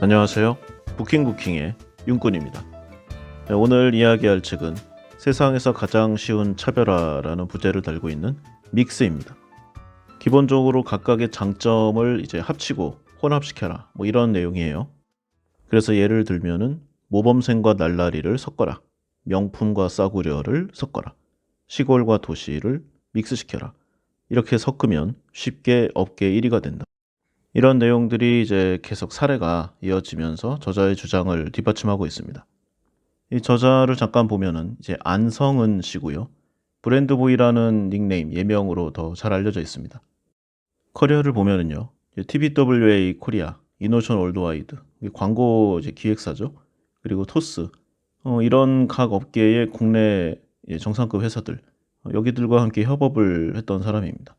안녕하세요. 부킹부킹의 윤꾼입니다. 네, 오늘 이야기할 책은 세상에서 가장 쉬운 차별화라는 부제를 달고 있는 믹스입니다. 기본적으로 각각의 장점을 이제 합치고 혼합시켜라, 뭐 이런 내용이에요. 그래서 예를 들면은 모범생과 날라리를 섞어라, 명품과 싸구려를 섞어라, 시골과 도시를 믹스시켜라. 이렇게 섞으면 쉽게 업계 1위가 된다. 이런 내용들이 이제 계속 사례가 이어지면서 저자의 주장을 뒷받침하고 있습니다. 이 저자를 잠깐 보면은 이제 안성은 씨고요. 브랜드보이라는 닉네임 예명으로 더 잘 알려져 있습니다. 커리어를 보면은요. TBWA 코리아, 이노션 월드와이드, 광고 이제 기획사죠. 그리고 토스, 이런 각 업계의 국내 정상급 회사들, 여기들과 함께 협업을 했던 사람입니다.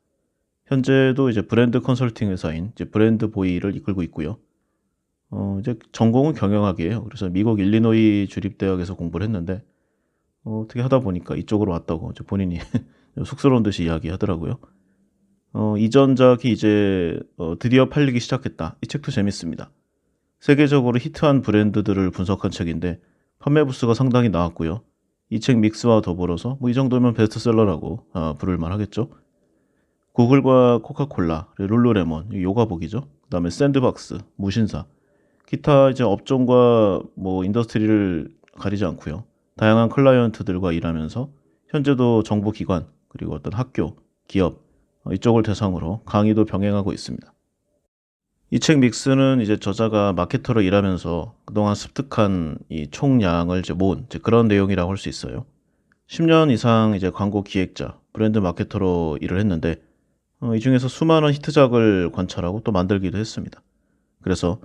현재도 이제 브랜드 컨설팅 회사인 이제 브랜드보이를 이끌고 있고요. 이제 전공은 경영학이에요. 그래서 미국 일리노이 주립대학에서 공부를 했는데 어떻게 하다 보니까 이쪽으로 왔다고 이제 본인이 쑥스러운 듯이 이야기하더라고요. 이전작이 이제 드디어 팔리기 시작했다. 이 책도 재밌습니다. 세계적으로 히트한 브랜드들을 분석한 책인데 판매 부수가 상당히 나왔고요. 이 책 믹스와 더불어서 뭐 이 정도면 베스트셀러라고 부를 만하겠죠. 구글과 코카콜라, 룰루레몬, 요가복이죠. 그다음에 샌드박스, 무신사, 기타 이제 업종과 뭐 인더스트리를 가리지 않고요. 다양한 클라이언트들과 일하면서 현재도 정부 기관 그리고 어떤 학교, 기업 이쪽을 대상으로 강의도 병행하고 있습니다. 이 책 믹스는 이제 저자가 마케터로 일하면서 그동안 습득한 이 총량을 이제 모은 이제 그런 내용이라고 할 수 있어요. 10년 이상 이제 광고 기획자, 브랜드 마케터로 일을 했는데 이 중에서 수많은 히트작을 관찰하고 또 만들기도 했습니다. 그래서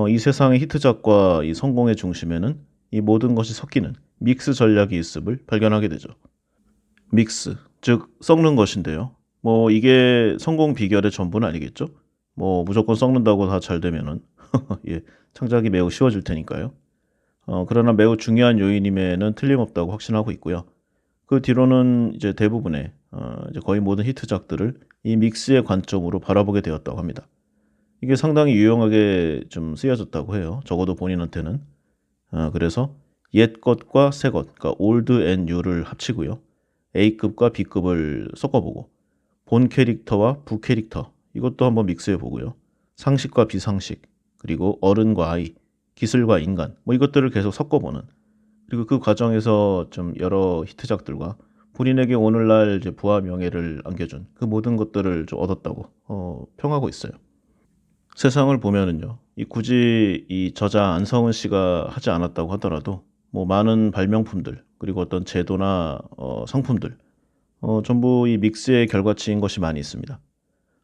이 세상의 히트작과 이 성공의 중심에는 이 모든 것이 섞이는 믹스 전략이 있음을 발견하게 되죠. 믹스, 즉 섞는 것인데요. 뭐 이게 성공 비결의 전부는 아니겠죠? 뭐 무조건 섞는다고 다 잘 되면은 예, 창작이 매우 쉬워질 테니까요. 그러나 매우 중요한 요인임에는 틀림없다고 확신하고 있고요. 그 뒤로는 이제 대부분의 이제 거의 모든 히트작들을 이 믹스의 관점으로 바라보게 되었다고 합니다. 이게 상당히 유용하게 좀 쓰여졌다고 해요. 적어도 본인한테는. 그래서 옛 것과 새 것, 그러니까 올드 앤 뉴를 합치고요. A급과 B급을 섞어보고 본 캐릭터와 부 캐릭터 이것도 한번 믹스해 보고요. 상식과 비상식, 그리고 어른과 아이, 기술과 인간 뭐 이것들을 계속 섞어보는 그리고 그 과정에서 좀 여러 히트작들과 본인에게 오늘날 이제 부와 명예를 안겨준 그 모든 것들을 좀 얻었다고 평하고 있어요. 세상을 보면은요, 굳이 이 저자 안성은 씨가 하지 않았다고 하더라도 뭐 많은 발명품들 그리고 어떤 제도나 상품들 전부 이 믹스의 결과치인 것이 많이 있습니다.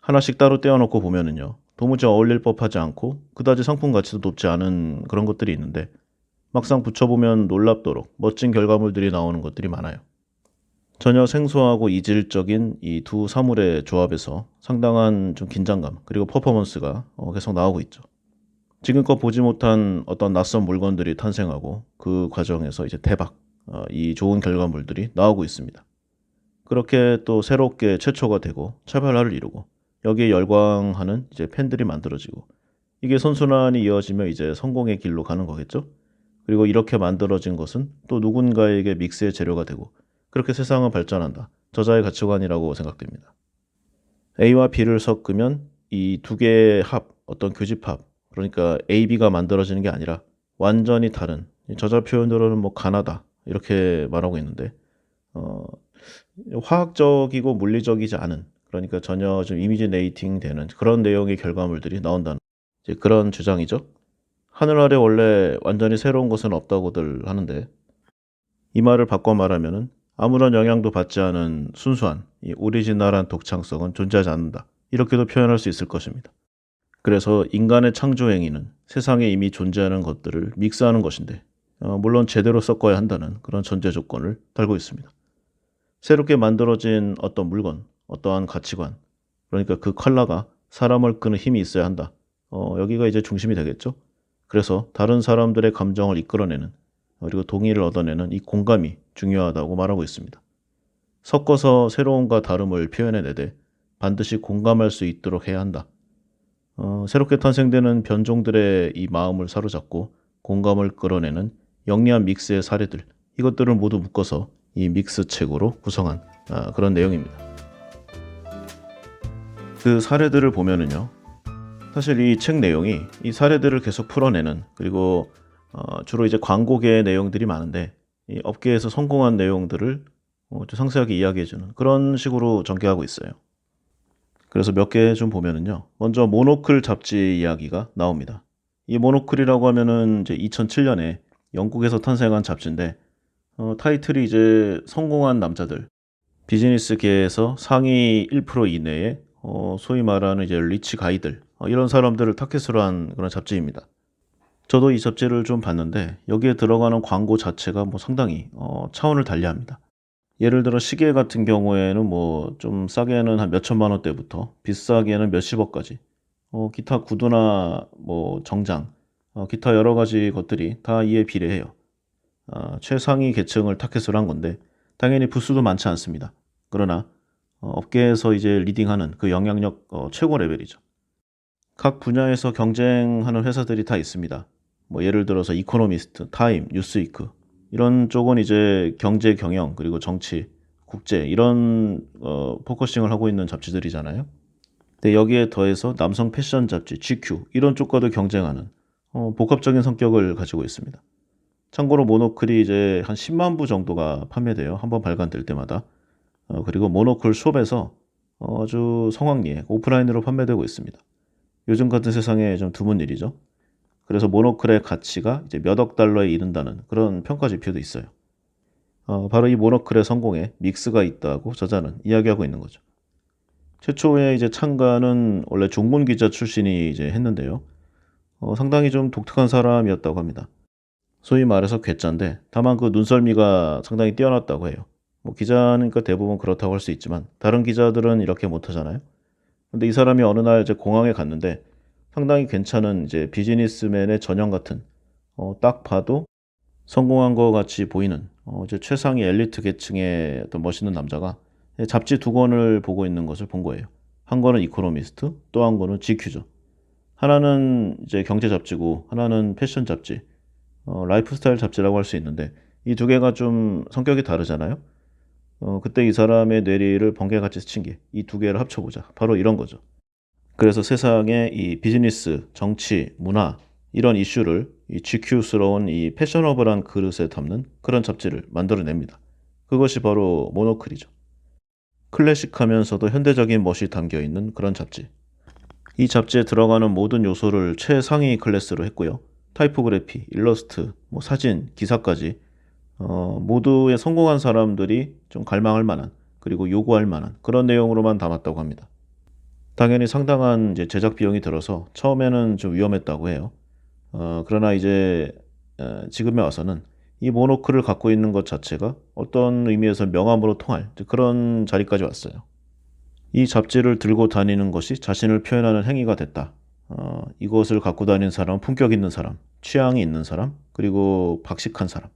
하나씩 따로 떼어놓고 보면은요, 도무지 어울릴 법하지 않고 그다지 상품 가치도 높지 않은 그런 것들이 있는데 막상 붙여보면 놀랍도록 멋진 결과물들이 나오는 것들이 많아요. 전혀 생소하고 이질적인 이 두 사물의 조합에서 상당한 좀 긴장감 그리고 퍼포먼스가 계속 나오고 있죠. 지금껏 보지 못한 어떤 낯선 물건들이 탄생하고 그 과정에서 이제 대박, 이 좋은 결과물들이 나오고 있습니다. 그렇게 또 새롭게 최초가 되고 차별화를 이루고 여기에 열광하는 이제 팬들이 만들어지고 이게 선순환이 이어지며 이제 성공의 길로 가는 거겠죠? 그리고 이렇게 만들어진 것은 또 누군가에게 믹스의 재료가 되고 그렇게 세상은 발전한다. 저자의 가치관이라고 생각됩니다. A와 B를 섞으면 이 두 개의 합, 어떤 교집합, 그러니까 A, B가 만들어지는 게 아니라 완전히 다른 저자 표현으로는 뭐 가나다 이렇게 말하고 있는데 화학적이고 물리적이지 않은 그러니까 전혀 좀 이미지 네이팅 되는 그런 내용의 결과물들이 나온다는 이제 그런 주장이죠. 하늘 아래 원래 완전히 새로운 것은 없다고들 하는데 이 말을 바꿔 말하면은 아무런 영향도 받지 않은 순수한 이 오리지널한 독창성은 존재하지 않는다. 이렇게도 표현할 수 있을 것입니다. 그래서 인간의 창조 행위는 세상에 이미 존재하는 것들을 믹스하는 것인데 물론 제대로 섞어야 한다는 그런 전제 조건을 달고 있습니다. 새롭게 만들어진 어떤 물건, 어떠한 가치관, 그러니까 그 컬러가 사람을 끄는 힘이 있어야 한다. 여기가 이제 중심이 되겠죠. 그래서 다른 사람들의 감정을 이끌어내는 그리고 동의를 얻어내는 이 공감이 중요하다고 말하고 있습니다. 섞어서 새로움과 다름을 표현해내되 반드시 공감할 수 있도록 해야 한다. 새롭게 탄생되는 변종들의 이 마음을 사로잡고 공감을 끌어내는 영리한 믹스의 사례들, 이것들을 모두 묶어서 이 믹스 책으로 구성한 그런 내용입니다. 그 사례들을 보면은요, 사실 이 책 내용이 이 사례들을 계속 풀어내는, 그리고 주로 이제 광고계의 내용들이 많은데 이 업계에서 성공한 내용들을 좀 상세하게 이야기해주는 그런 식으로 전개하고 있어요. 그래서 몇 개 좀 보면은요, 먼저 모노클 잡지 이야기가 나옵니다. 이 모노클이라고 하면은 이제 2007년에 영국에서 탄생한 잡지인데 타이틀이 이제 성공한 남자들, 비즈니스계에서 상위 1% 이내에 소위 말하는 이제 리치 가이들, 이런 사람들을 타겟으로 한 그런 잡지입니다. 저도 이 잡지를 좀 봤는데 여기에 들어가는 광고 자체가 뭐 상당히 차원을 달리합니다. 예를 들어 시계 같은 경우에는 뭐 좀 싸게는 한 몇천만 원대부터 비싸게는 몇십억까지, 기타 구두나 뭐 정장, 기타 여러 가지 것들이 다 이에 비례해요. 최상위 계층을 타겟으로 한 건데 당연히 부수도 많지 않습니다. 그러나 업계에서 이제 리딩하는 그 영향력 최고 레벨이죠. 각 분야에서 경쟁하는 회사들이 다 있습니다. 뭐 예를 들어서 이코노미스트, 타임, 뉴스위크, 이런 쪽은 이제 경제, 경영, 그리고 정치, 국제, 이런 포커싱을 하고 있는 잡지들이잖아요. 근데 여기에 더해서 남성 패션 잡지, GQ, 이런 쪽과도 경쟁하는 복합적인 성격을 가지고 있습니다. 참고로 모노클이 이제 한 10만 부 정도가 판매돼요. 한번 발간될 때마다. 그리고 모노클 숍에서 아주 성황리에 오프라인으로 판매되고 있습니다. 요즘 같은 세상에 좀 드문 일이죠. 그래서 모노클의 가치가 이제 몇억 달러에 이른다는 그런 평가 지표도 있어요. 바로 이 모노클의 성공에 믹스가 있다고 저자는 이야기하고 있는 거죠. 최초에 이제 창간은 원래 종문 기자 출신이 이제 했는데요. 상당히 좀 독특한 사람이었다고 합니다. 소위 말해서 괴짜인데 다만 그 눈썰미가 상당히 뛰어났다고 해요. 뭐 기자니까 대부분 그렇다고 할 수 있지만 다른 기자들은 이렇게 못하잖아요. 근데 이 사람이 어느 날 이제 공항에 갔는데 상당히 괜찮은 이제 비즈니스맨의 전형 같은, 딱 봐도 성공한 것 같이 보이는 이제 최상위 엘리트 계층의 어떤 멋있는 남자가 잡지 두 권을 보고 있는 것을 본 거예요. 한 권은 이코노미스트, 또 한 권은 GQ죠. 하나는 이제 경제 잡지고 하나는 패션 잡지, 라이프스타일 잡지라고 할 수 있는데 이 두 개가 좀 성격이 다르잖아요. 그때 이 사람의 뇌리를 번개같이 스친 게 이 두 개를 합쳐보자. 바로 이런 거죠. 그래서 세상의 이 비즈니스, 정치, 문화, 이런 이슈를 이 GQ스러운 이 패셔너블한 그릇에 담는 그런 잡지를 만들어냅니다. 그것이 바로 모노클이죠. 클래식하면서도 현대적인 멋이 담겨 있는 그런 잡지. 이 잡지에 들어가는 모든 요소를 최상위 클래스로 했고요. 타이포그래피, 일러스트, 뭐 사진, 기사까지 모두의 성공한 사람들이 좀 갈망할 만한, 그리고 요구할 만한 그런 내용으로만 담았다고 합니다. 당연히 상당한 이제 제작 비용이 들어서 처음에는 좀 위험했다고 해요. 그러나 이제 지금에 와서는 이 모노클을 갖고 있는 것 자체가 어떤 의미에서 명함으로 통할 그런 자리까지 왔어요. 이 잡지를 들고 다니는 것이 자신을 표현하는 행위가 됐다. 이것을 갖고 다니는 사람은 품격 있는 사람, 취향이 있는 사람, 그리고 박식한 사람.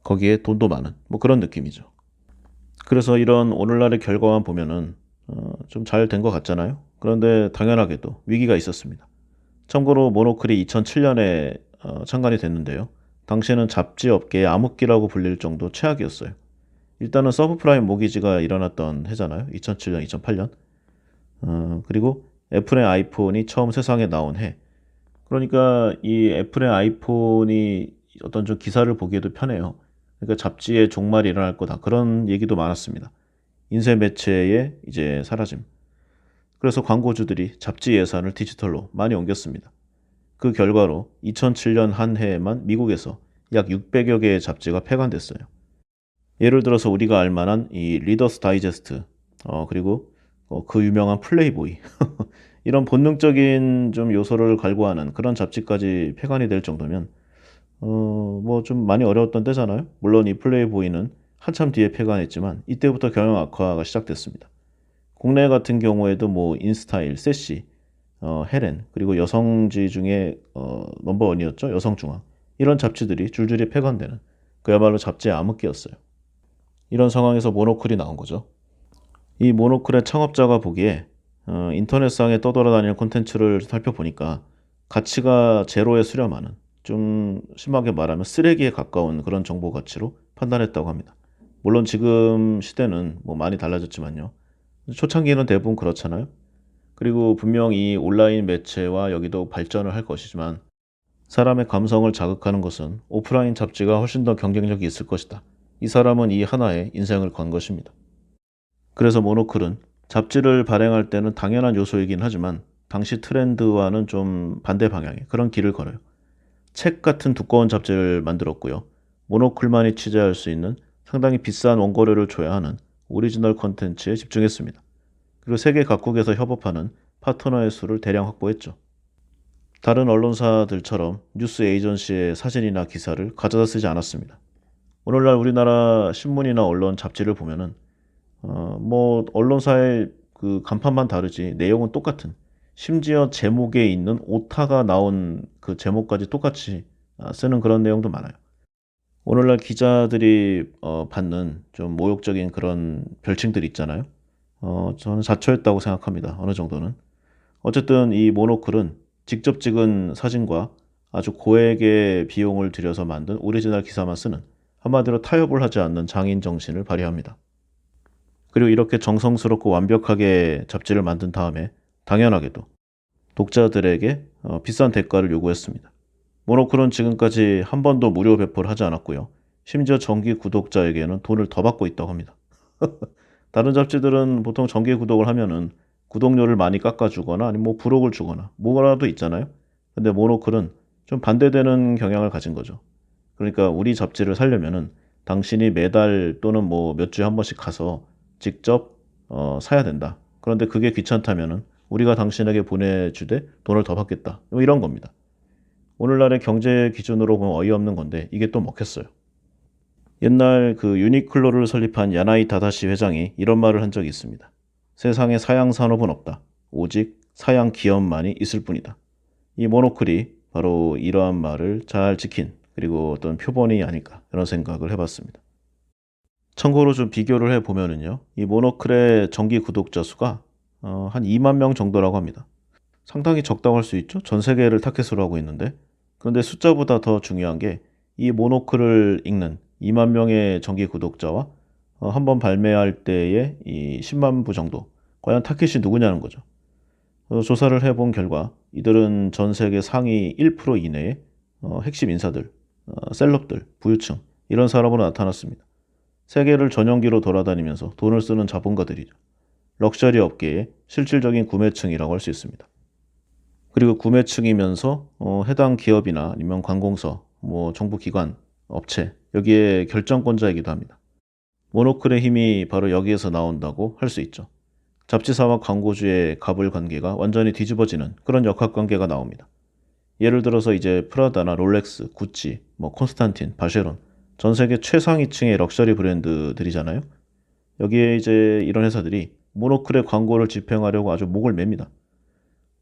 거기에 돈도 많은 뭐 그런 느낌이죠. 그래서 이런 오늘날의 결과만 보면은 좀 잘 된 것 같잖아요. 그런데 당연하게도 위기가 있었습니다. 참고로 모노클이 2007년에 창간이 됐는데요. 당시에는 잡지 업계의 암흑기라고 불릴 정도 최악이었어요. 일단은 서브프라임 모기지가 일어났던 해잖아요. 2007년, 2008년. 그리고 애플의 아이폰이 처음 세상에 나온 해. 그러니까 이 애플의 아이폰이 어떤 좀 기사를 보기에도 편해요. 그러니까 잡지의 종말이 일어날 거다. 그런 얘기도 많았습니다. 인쇄 매체의 이제 사라짐. 그래서 광고주들이 잡지 예산을 디지털로 많이 옮겼습니다. 그 결과로 2007년 한 해에만 미국에서 약 600여 개의 잡지가 폐간됐어요. 예를 들어서 우리가 알만한 이 리더스 다이제스트, 그리고 그 유명한 플레이보이 이런 본능적인 좀 요소를 갈구하는 그런 잡지까지 폐간이 될 정도면 뭐 좀 많이 어려웠던 때잖아요. 물론 이 플레이보이는 한참 뒤에 폐간했지만 이때부터 경영 악화가 시작됐습니다. 국내 같은 경우에도 뭐 인스타일, 세시, 헤렌, 그리고 여성지 중에 넘버원이었죠. 여성중앙. 이런 잡지들이 줄줄이 폐간되는 그야말로 잡지의 암흑기였어요. 이런 상황에서 모노클이 나온 거죠. 이 모노클의 창업자가 보기에 인터넷상에 떠돌아다니는 콘텐츠를 살펴보니까 가치가 제로에 수렴하는, 좀 심하게 말하면 쓰레기에 가까운 그런 정보 가치로 판단했다고 합니다. 물론 지금 시대는 뭐 많이 달라졌지만요. 초창기에는 대부분 그렇잖아요. 그리고 분명 이 온라인 매체와 여기도 발전을 할 것이지만 사람의 감성을 자극하는 것은 오프라인 잡지가 훨씬 더 경쟁력이 있을 것이다. 이 사람은 이 하나에 인생을 건 것입니다. 그래서 모노클은 잡지를 발행할 때는 당연한 요소이긴 하지만 당시 트렌드와는 좀 반대 방향의 그런 길을 걸어요. 책 같은 두꺼운 잡지를 만들었고요. 모노클만이 취재할 수 있는 상당히 비싼 원고료를 줘야 하는 오리지널 콘텐츠에 집중했습니다. 그리고 세계 각국에서 협업하는 파트너의 수를 대량 확보했죠. 다른 언론사들처럼 뉴스 에이전시의 사진이나 기사를 가져다 쓰지 않았습니다. 오늘날 우리나라 신문이나 언론 잡지를 보면은 뭐 언론사의 그 간판만 다르지 내용은 똑같은, 심지어 제목에 있는 오타가 나온 그 제목까지 똑같이 쓰는 그런 내용도 많아요. 오늘날 기자들이 받는 좀 모욕적인 그런 별칭들 있잖아요. 저는 자초했다고 생각합니다. 어느 정도는. 어쨌든 이 모노클은 직접 찍은 사진과 아주 고액의 비용을 들여서 만든 오리지널 기사만 쓰는, 한마디로 타협을 하지 않는 장인 정신을 발휘합니다. 그리고 이렇게 정성스럽고 완벽하게 잡지를 만든 다음에 당연하게도 독자들에게 비싼 대가를 요구했습니다. 모노클은 지금까지 한 번도 무료 배포를 하지 않았고요. 심지어 정기 구독자에게는 돈을 더 받고 있다고 합니다. 다른 잡지들은 보통 정기 구독을 하면은 구독료를 많이 깎아주거나 아니면 뭐 부록을 주거나 뭐라도 있잖아요. 근데 모노클은 좀 반대되는 경향을 가진 거죠. 그러니까 우리 잡지를 사려면은 당신이 매달 또는 뭐 몇 주에 한 번씩 가서 직접 사야 된다. 그런데 그게 귀찮다면은 우리가 당신에게 보내주되 돈을 더 받겠다. 뭐 이런 겁니다. 오늘날의 경제 기준으로 보면 어이없는 건데 이게 또 먹혔어요. 옛날 그 유니클로를 설립한 야나이 다다시 회장이 이런 말을 한 적이 있습니다. 세상에 사양 산업은 없다. 오직 사양 기업만이 있을 뿐이다. 이 모노클이 바로 이러한 말을 잘 지킨, 그리고 어떤 표본이 아닐까 이런 생각을 해봤습니다. 참고로 좀 비교를 해보면은요. 이 모노클의 정기 구독자 수가 한 2만 명 정도라고 합니다. 상당히 적다고 할 수 있죠. 전 세계를 타겟으로 하고 있는데. 그런데 숫자보다 더 중요한 게 이 모노클을 읽는 2만 명의 정기 구독자와 한 번 발매할 때의 이 10만 부 정도. 과연 타겟이 누구냐는 거죠. 조사를 해본 결과 이들은 전 세계 상위 1% 이내의 핵심 인사들, 셀럽들, 부유층 이런 사람으로 나타났습니다. 세계를 전용기로 돌아다니면서 돈을 쓰는 자본가들이죠. 럭셔리 업계의 실질적인 구매층이라고 할 수 있습니다. 그리고 구매층이면서 해당 기업이나 아니면 관공서, 뭐 정부 기관, 업체 여기에 결정권자이기도 합니다. 모노클의 힘이 바로 여기에서 나온다고 할 수 있죠. 잡지사와 광고주의 갑을 관계가 완전히 뒤집어지는 그런 역학관계가 나옵니다. 예를 들어서 이제 프라다나 롤렉스, 구찌, 뭐 콘스탄틴, 바쉐론 전 세계 최상위층의 럭셔리 브랜드들이잖아요. 여기에 이제 이런 회사들이 모노클의 광고를 집행하려고 아주 목을 맵니다.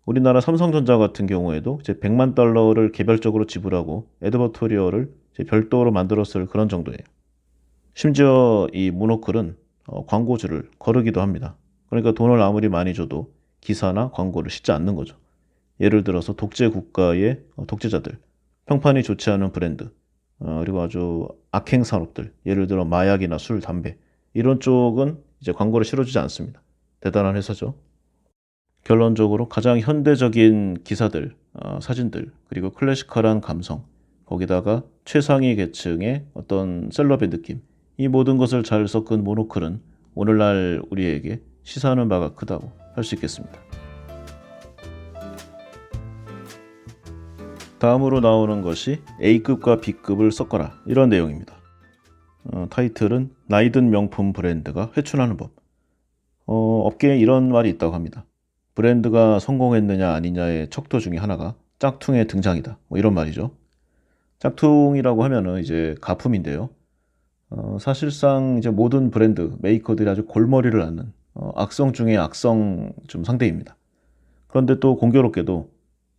우리나라 삼성전자 같은 경우에도 이제 100만 달러를 개별적으로 지불하고 애드버토리어를 이제 별도로 만들었을 그런 정도예요. 심지어 이 모노클은 광고주를 거르기도 합니다. 그러니까 돈을 아무리 많이 줘도 기사나 광고를 싣지 않는 거죠. 예를 들어서 독재 국가의 독재자들, 평판이 좋지 않은 브랜드, 그리고 아주 악행 산업들, 예를 들어 마약이나 술, 담배 이런 쪽은 이제 광고를 실어주지 않습니다. 대단한 회사죠. 결론적으로 가장 현대적인 기사들, 사진들, 그리고 클래시컬한 감성, 거기다가 최상위 계층의 어떤 셀럽의 느낌, 이 모든 것을 잘 섞은 모노클은 오늘날 우리에게 시사하는 바가 크다고 할 수 있겠습니다. 다음으로 나오는 것이 A급과 B급을 섞어라 이런 내용입니다. 타이틀은 나이든 명품 브랜드가 회춘하는 법. 업계에 이런 말이 있다고 합니다. 브랜드가 성공했느냐 아니냐의 척도 중에 하나가 짝퉁의 등장이다. 뭐 이런 말이죠. 짝퉁이라고 하면은 이제 가품인데요. 사실상 이제 모든 브랜드 메이커들이 아주 골머리를 앓는 악성 중의 악성 좀 상대입니다. 그런데 또 공교롭게도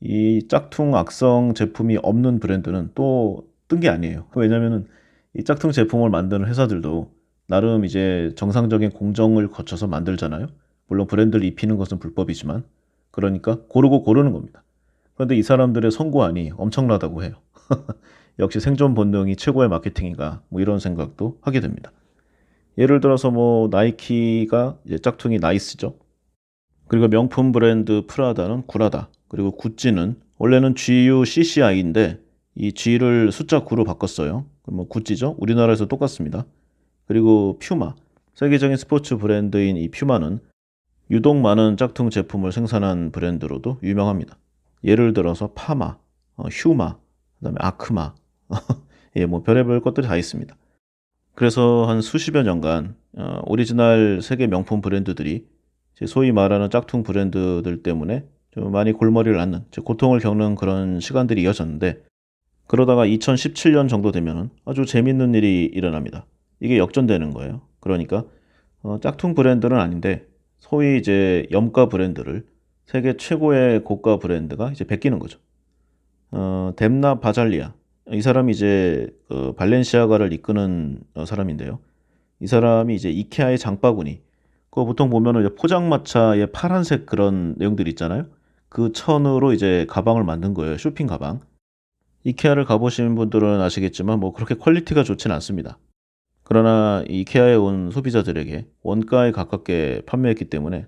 이 짝퉁 악성 제품이 없는 브랜드는 또 뜬 게 아니에요. 왜냐면은 이 짝퉁 제품을 만드는 회사들도 나름 이제 정상적인 공정을 거쳐서 만들잖아요. 물론 브랜드를 입히는 것은 불법이지만 그러니까 고르고 고르는 겁니다. 그런데 이 사람들의 선고안이 엄청나다고 해요. 역시 생존 본능이 최고의 마케팅인가 뭐 이런 생각도 하게 됩니다. 예를 들어서 뭐 나이키가 이제 짝퉁이 나이스죠. 그리고 명품 브랜드 프라다는 구라다. 그리고 구찌는 원래는 GUCCI인데 이 G를 숫자 9로 바꿨어요. 그럼 뭐 구찌죠. 우리나라에서 똑같습니다. 그리고 퓨마, 세계적인 스포츠 브랜드인 이 퓨마는 유독 많은 짝퉁 제품을 생산한 브랜드로도 유명합니다. 예를 들어서 파마, 휴마, 그다음에 아크마, 예, 뭐 별의별 것들이 다 있습니다. 그래서 한 수십여 년간 오리지널 세계 명품 브랜드들이 소위 말하는 짝퉁 브랜드들 때문에 좀 많이 골머리를 앓는, 고통을 겪는 그런 시간들이 이어졌는데 그러다가 2017년 정도 되면은 아주 재밌는 일이 일어납니다. 이게 역전되는 거예요. 그러니까 짝퉁 브랜드는 아닌데 소위 이제 염가 브랜드를 세계 최고의 고가 브랜드가 이제 베끼는 거죠. 뎀나 바잘리아. 이 사람이 이제 발렌시아가를 이끄는 사람인데요. 이 사람이 이제 이케아의 장바구니. 그거 보통 보면은 이제 포장마차의 파란색 그런 내용들 있잖아요. 그 천으로 이제 가방을 만든 거예요. 쇼핑 가방. 이케아를 가보신 분들은 아시겠지만 뭐 그렇게 퀄리티가 좋진 않습니다. 그러나 이케아에 온 소비자들에게 원가에 가깝게 판매했기 때문에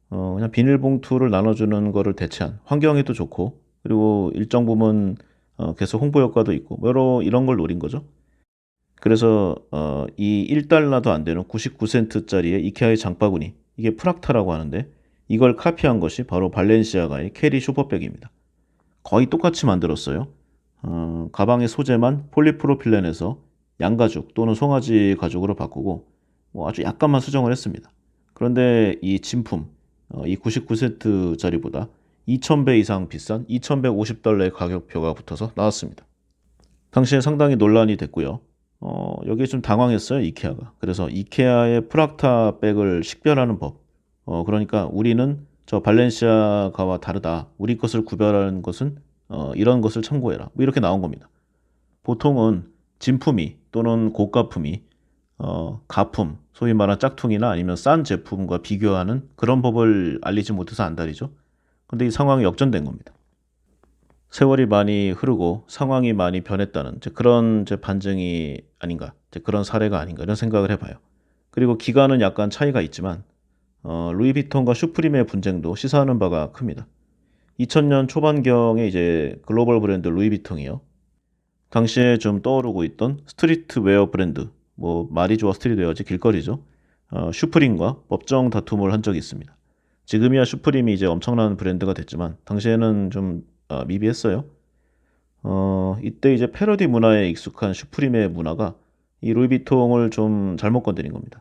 그냥 비닐봉투를 나눠주는 거를 대체한 환경에도 좋고 그리고 일정 부분 계속 홍보 효과도 있고 여러 이런 걸 노린 거죠. 그래서 이 1달러도 안 되는 99센트짜리의 이케아의 장바구니 이게 프락타라고 하는데 이걸 카피한 것이 바로 발렌시아가의 캐리 슈퍼백입니다. 거의 똑같이 만들었어요. 가방의 소재만 폴리프로필렌에서 양가죽 또는 송아지 가죽으로 바꾸고 뭐 아주 약간만 수정을 했습니다. 그런데 이 진품 이 99센트짜리보다 2,000배 이상 비싼 2,150달러의 가격표가 붙어서 나왔습니다. 당시에 상당히 논란이 됐고요. 여기에 좀 당황했어요, 이케아가. 그래서 이케아의 프락타 백을 식별하는 법. 그러니까 우리는 저 발렌시아가와 다르다. 우리 것을 구별하는 것은 이런 것을 참고해라. 뭐 이렇게 나온 겁니다. 보통은 진품이 또는 고가품이 가품, 소위 말하는 짝퉁이나 아니면 싼 제품과 비교하는 그런 법을 알리지 못해서 안달이죠. 근데 이 상황이 역전된 겁니다. 세월이 많이 흐르고 상황이 많이 변했다는 그런 반증이 아닌가, 그런 사례가 아닌가 이런 생각을 해봐요. 그리고 기간은 약간 차이가 있지만 루이비통과 슈프림의 분쟁도 시사하는 바가 큽니다. 2000년 초반경에 이제 글로벌 브랜드 루이비통이요. 당시에 좀 떠오르고 있던 스트리트웨어 브랜드, 뭐 말이 좋아 스트리트웨어지 길거리죠. 슈프림과 법정 다툼을 한 적이 있습니다. 지금이야 슈프림이 이제 엄청난 브랜드가 됐지만 당시에는 좀 미비했어요. 이때 이제 패러디 문화에 익숙한 슈프림의 문화가 이 루이비통을 좀 잘못 건드린 겁니다.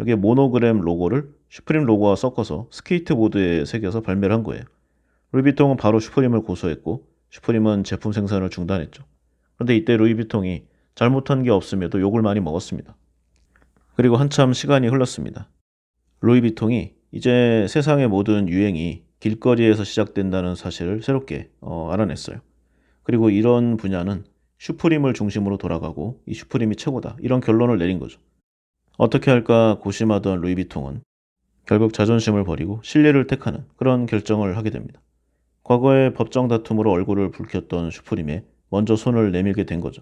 여기에 모노그램 로고를 슈프림 로고와 섞어서 스케이트보드에 새겨서 발매를 한 거예요. 루이비통은 바로 슈프림을 고소했고 슈프림은 제품 생산을 중단했죠. 그런데 이때 루이비통이 잘못한 게 없음에도 욕을 많이 먹었습니다. 그리고 한참 시간이 흘렀습니다. 루이비통이 이제 세상의 모든 유행이 길거리에서 시작된다는 사실을 새롭게 알아냈어요. 그리고 이런 분야는 슈프림을 중심으로 돌아가고 이 슈프림이 최고다. 이런 결론을 내린 거죠. 어떻게 할까 고심하던 루이비통은 결국 자존심을 버리고 신뢰를 택하는 그런 결정을 하게 됩니다. 과거의 법정 다툼으로 얼굴을 붉혔던 슈프림에 먼저 손을 내밀게 된 거죠.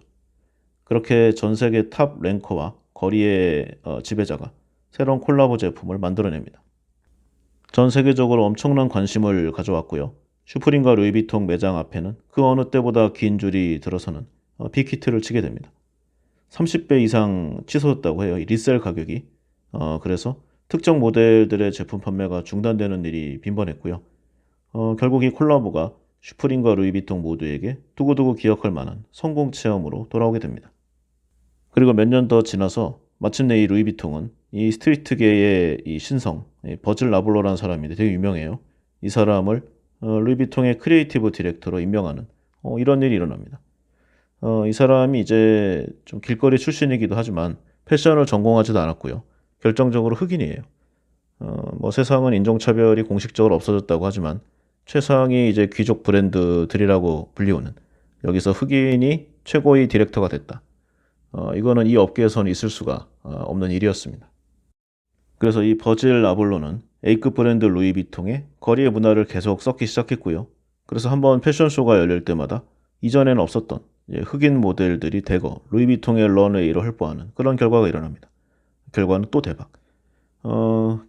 그렇게 전 세계 탑 랭커와 거리의 지배자가 새로운 콜라보 제품을 만들어냅니다. 전 세계적으로 엄청난 관심을 가져왔고요. 슈프림과 루이비통 매장 앞에는 그 어느 때보다 긴 줄이 들어서는 빅히트를 치게 됩니다. 30배 이상 치솟았다고 해요. 이 리셀 가격이. 그래서 특정 모델들의 제품 판매가 중단되는 일이 빈번했고요. 결국 이 콜라보가 슈프림과 루이비통 모두에게 두고두고 기억할 만한 성공 체험으로 돌아오게 됩니다. 그리고 몇 년 더 지나서 마침내 이 루이비통은 이 스트리트계의 이 신성, 버질 라블로라는 사람인데 되게 유명해요. 이 사람을 루이비통의 크리에이티브 디렉터로 임명하는 이런 일이 일어납니다. 이 사람이 이제 좀 길거리 출신이기도 하지만 패션을 전공하지도 않았고요. 결정적으로 흑인이에요. 뭐 세상은 인종차별이 공식적으로 없어졌다고 하지만 최상위 이제 귀족 브랜드들이라고 불리우는 여기서 흑인이 최고의 디렉터가 됐다. 이거는 이 업계에서는 있을 수가 없는 일이었습니다. 그래서 이 버질 아볼로는 A급 브랜드 루이비통의 거리의 문화를 계속 섞기 시작했고요. 그래서 한번 패션쇼가 열릴 때마다 이전에는 없었던 흑인 모델들이 대거 루이비통의 런웨이를 활보하는 그런 결과가 일어납니다. 결과는 또 대박.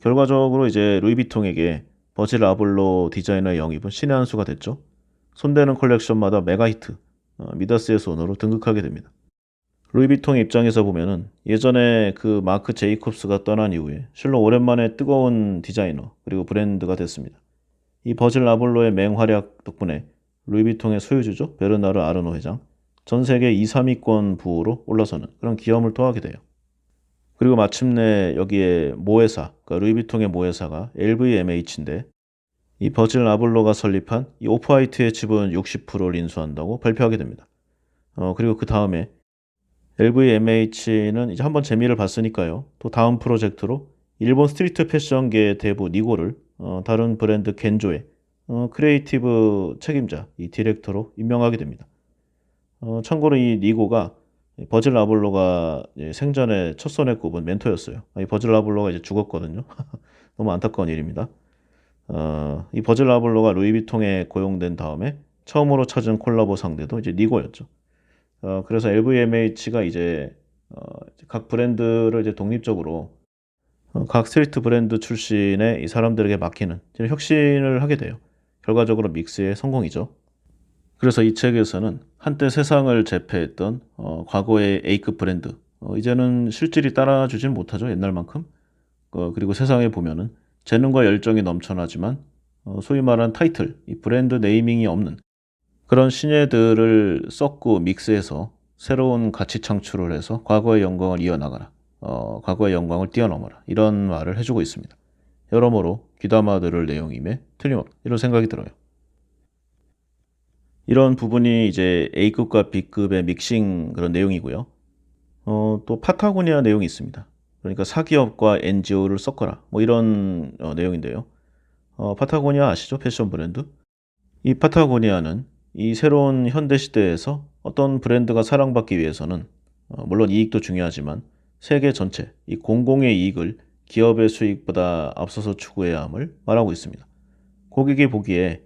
결과적으로 이제 루이비통에게 버질 아볼로 디자이너의 영입은 신의 한 수가 됐죠. 손대는 컬렉션마다 메가히트, 미다스의 손으로 등극하게 됩니다. 루이비통의 입장에서 보면은 예전에 그 마크 제이콥스가 떠난 이후에 실로 오랜만에 뜨거운 디자이너 그리고 브랜드가 됐습니다. 이 버질 라볼로의 맹활약 덕분에 루이비통의 소유주죠 베르나르 아르노 회장 전 세계 2, 3위권 부호로 올라서는 그런 기염을 토하게 돼요. 그리고 마침내 여기에 모회사, 그러니까 루이비통의 모회사가 LVMH인데 이 버질 라볼로가 설립한 이 오프화이트의 지분 60%를 인수한다고 발표하게 됩니다. 그리고 그 다음에 LVMH는 이제 한번 재미를 봤으니까요. 또 다음 프로젝트로 일본 스트리트 패션계의 대부 니고를 다른 브랜드 겐조의 크리에이티브 책임자, 이 디렉터로 임명하게 됩니다. 참고로 이 니고가 버질 라볼로가 생전에 첫 손에 꼽은 멘토였어요. 이 버질 라볼로가 이제 죽었거든요. 너무 안타까운 일입니다. 이 버질 라볼로가 루이비통에 고용된 다음에 처음으로 찾은 콜라보 상대도 이제 니고였죠. 그래서 LVMH가 이제 각 브랜드를 이제 독립적으로 각 스트리트 브랜드 출신의 이 사람들에게 맡기는 혁신을 하게 돼요. 결과적으로 믹스의 성공이죠. 그래서 이 책에서는 한때 세상을 제패했던 과거의 A급 브랜드 이제는 실질이 따라주진 못하죠. 옛날만큼. 그리고 세상에 보면은 재능과 열정이 넘쳐나지만 소위 말하는 타이틀, 이 브랜드 네이밍이 없는 그런 신예들을 섞고 믹스해서 새로운 가치 창출을 해서 과거의 영광을 이어나가라. 과거의 영광을 뛰어넘어라. 이런 말을 해주고 있습니다. 여러모로 귀담아 들을 내용임에 틀림없다. 이런 생각이 들어요. 이런 부분이 이제 A급과 B급의 믹싱 그런 내용이고요. 또 파타고니아 내용이 있습니다. 그러니까 사기업과 NGO를 섞어라. 뭐 이런 내용인데요. 파타고니아 아시죠? 패션 브랜드. 이 파타고니아는 이 새로운 현대 시대에서 어떤 브랜드가 사랑받기 위해서는 물론 이익도 중요하지만 세계 전체 이 공공의 이익을 기업의 수익보다 앞서서 추구해야 함을 말하고 있습니다. 고객이 보기에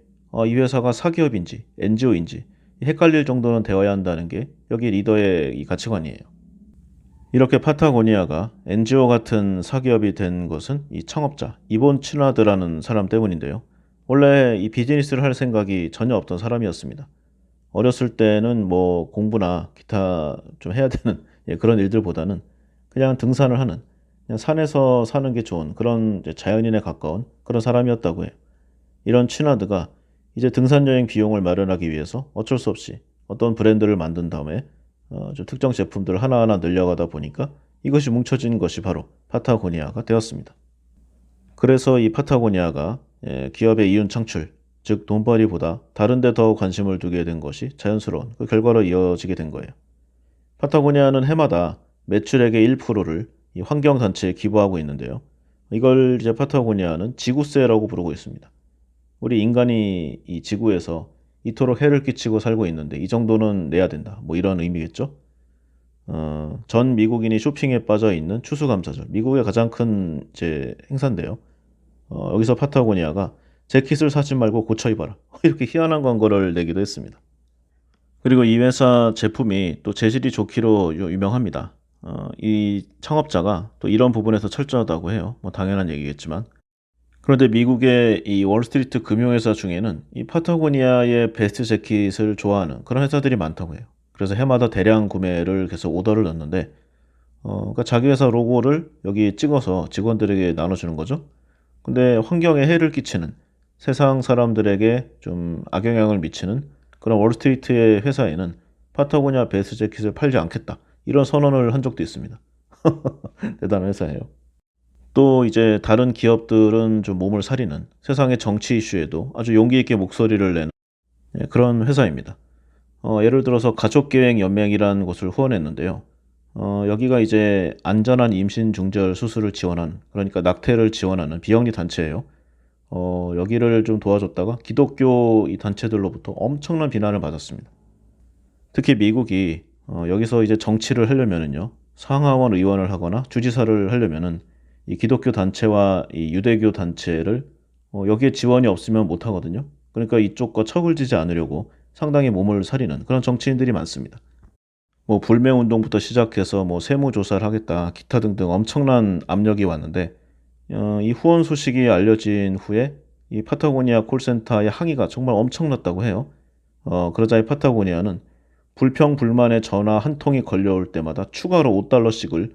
이 회사가 사기업인지 NGO인지 헷갈릴 정도는 되어야 한다는 게 여기 리더의 이 가치관이에요. 이렇게 파타고니아가 NGO 같은 사기업이 된 것은 이 창업자 이본 칠라드라는 사람 때문인데요. 원래 이 비즈니스를 할 생각이 전혀 없던 사람이었습니다. 어렸을 때는 뭐 공부나 기타 좀 해야 되는 그런 일들보다는 그냥 등산을 하는 그냥 산에서 사는 게 좋은 그런 자연인에 가까운 그런 사람이었다고 해요. 이런 취나드가 이제 등산 여행 비용을 마련하기 위해서 어쩔 수 없이 어떤 브랜드를 만든 다음에 좀 특정 제품들을 하나하나 늘려가다 보니까 이것이 뭉쳐진 것이 바로 파타고니아가 되었습니다. 그래서 이 파타고니아가 기업의 이윤 창출, 즉 돈벌이보다 다른 데 더 관심을 두게 된 것이 자연스러운 그 결과로 이어지게 된 거예요. 파타고니아는 해마다 매출액의 1%를 이 환경단체에 기부하고 있는데요. 이걸 이제 파타고니아는 지구세라고 부르고 있습니다. 우리 인간이 이 지구에서 이토록 해를 끼치고 살고 있는데 이 정도는 내야 된다. 뭐 이런 의미겠죠. 전 미국인이 쇼핑에 빠져 있는 추수감사절, 미국의 가장 큰 행사인데요. 여기서 파타고니아가 재킷을 사지 말고 고쳐 입어라. 이렇게 희한한 광고를 내기도 했습니다. 그리고 이 회사 제품이 또 재질이 좋기로 유명합니다. 이 창업자가 또 이런 부분에서 철저하다고 해요. 뭐 당연한 얘기겠지만. 그런데 미국의 이 월스트리트 금융회사 중에는 이 파타고니아의 베스트 재킷을 좋아하는 그런 회사들이 많다고 해요. 그래서 해마다 대량 구매를 계속 오더를 넣는데, 그러니까 자기 회사 로고를 여기 찍어서 직원들에게 나눠주는 거죠. 근데 환경에 해를 끼치는 세상 사람들에게 좀 악영향을 미치는 그런 월스트리트의 회사에는 파타고니아 베스트 재킷을 팔지 않겠다. 이런 선언을 한 적도 있습니다. 대단한 회사예요. 또 이제 다른 기업들은 좀 몸을 사리는 세상의 정치 이슈에도 아주 용기 있게 목소리를 내는 그런 회사입니다. 예를 들어서 가족계획연맹이라는 곳을 후원했는데요. 여기가 이제 안전한 임신 중절 수술을 지원하는 그러니까 낙태를 지원하는 비영리 단체예요. 여기를 좀 도와줬다가 기독교 이 단체들로부터 엄청난 비난을 받았습니다. 특히 미국이 여기서 이제 정치를 하려면은요 상하원 의원을 하거나 주지사를 하려면은 이 기독교 단체와 이 유대교 단체를 여기에 지원이 없으면 못 하거든요. 그러니까 이쪽과 척을 지지 않으려고 상당히 몸을 사리는 그런 정치인들이 많습니다. 뭐 불매 운동부터 시작해서 뭐 세무 조사를 하겠다, 기타 등등 엄청난 압력이 왔는데 이 후원 소식이 알려진 후에 이 파타고니아 콜센터의 항의가 정말 엄청났다고 해요. 그러자 이 파타고니아는 불평 불만의 전화 한 통이 걸려올 때마다 추가로 $5씩을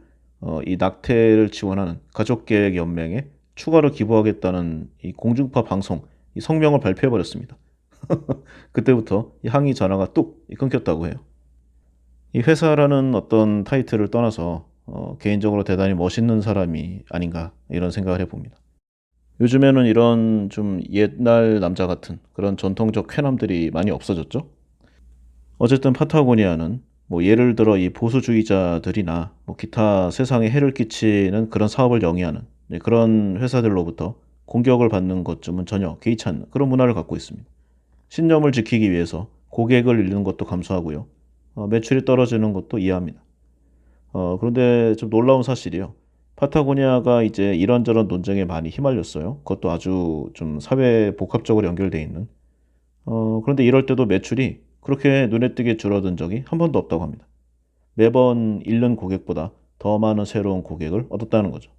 이 낙태를 지원하는 가족계획 연맹에 추가로 기부하겠다는 이 공중파 방송 이 성명을 발표해 버렸습니다. 그때부터 이 항의 전화가 뚝 끊겼다고 해요. 이 회사라는 어떤 타이틀을 떠나서 개인적으로 대단히 멋있는 사람이 아닌가 이런 생각을 해봅니다. 요즘에는 이런 좀 옛날 남자 같은 그런 전통적 쾌남들이 많이 없어졌죠. 어쨌든 파타고니아는 뭐 예를 들어 이 보수주의자들이나 뭐 기타 세상에 해를 끼치는 그런 사업을 영위하는 그런 회사들로부터 공격을 받는 것쯤은 전혀 개의치 않는 그런 문화를 갖고 있습니다. 신념을 지키기 위해서 고객을 잃는 것도 감수하고요. 매출이 떨어지는 것도 이해합니다. 그런데 좀 놀라운 사실이요. 파타고니아가 이제 이런저런 논쟁에 많이 휘말렸어요. 그것도 아주 좀 사회 복합적으로 연결돼 있는. 그런데 이럴 때도 매출이 그렇게 눈에 띄게 줄어든 적이 한 번도 없다고 합니다. 매번 잃는 고객보다 더 많은 새로운 고객을 얻었다는 거죠.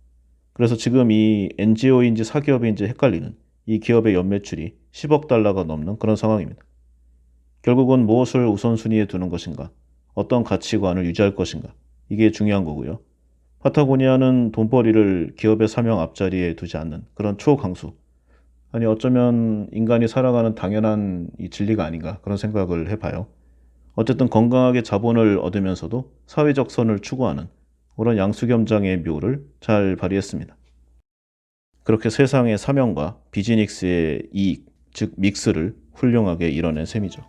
그래서 지금 이 NGO인지 사기업인지 헷갈리는 이 기업의 연매출이 10억 달러가 넘는 그런 상황입니다. 결국은 무엇을 우선순위에 두는 것인가, 어떤 가치관을 유지할 것인가, 이게 중요한 거고요. 파타고니아는 돈벌이를 기업의 사명 앞자리에 두지 않는 그런 초강수. 아니 어쩌면 인간이 살아가는 당연한 이 진리가 아닌가 그런 생각을 해봐요. 어쨌든 건강하게 자본을 얻으면서도 사회적 선을 추구하는 그런 양수겸장의 묘를 잘 발휘했습니다. 그렇게 세상의 사명과 비즈니스의 이익, 즉 믹스를 훌륭하게 이뤄낸 셈이죠.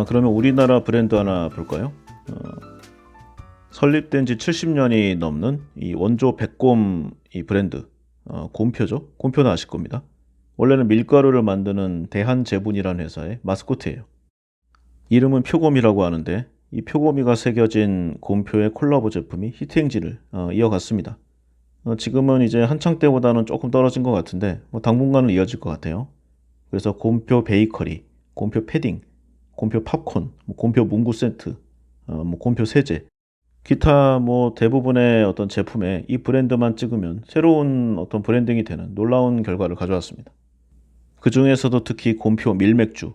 그러면 우리나라 브랜드 하나 볼까요? 설립된 지 70년이 넘는 이 원조 백곰 이 브랜드, 곰표죠. 곰표는 아실 겁니다. 원래는 밀가루를 만드는 대한제분이라는 회사의 마스코트예요. 이름은 표곰이라고 하는데 이 표고미가 새겨진 곰표의 콜라보 제품이 히트 행진을 이어갔습니다. 지금은 이제 한창 때보다는 조금 떨어진 것 같은데 뭐 당분간은 이어질 것 같아요. 그래서 곰표 베이커리, 곰표 패딩, 곰표 팝콘, 뭐 곰표 문구 세트, 뭐 곰표 세제, 기타 뭐 대부분의 어떤 제품에 이 브랜드만 찍으면 새로운 어떤 브랜딩이 되는 놀라운 결과를 가져왔습니다. 그 중에서도 특히 곰표 밀맥주,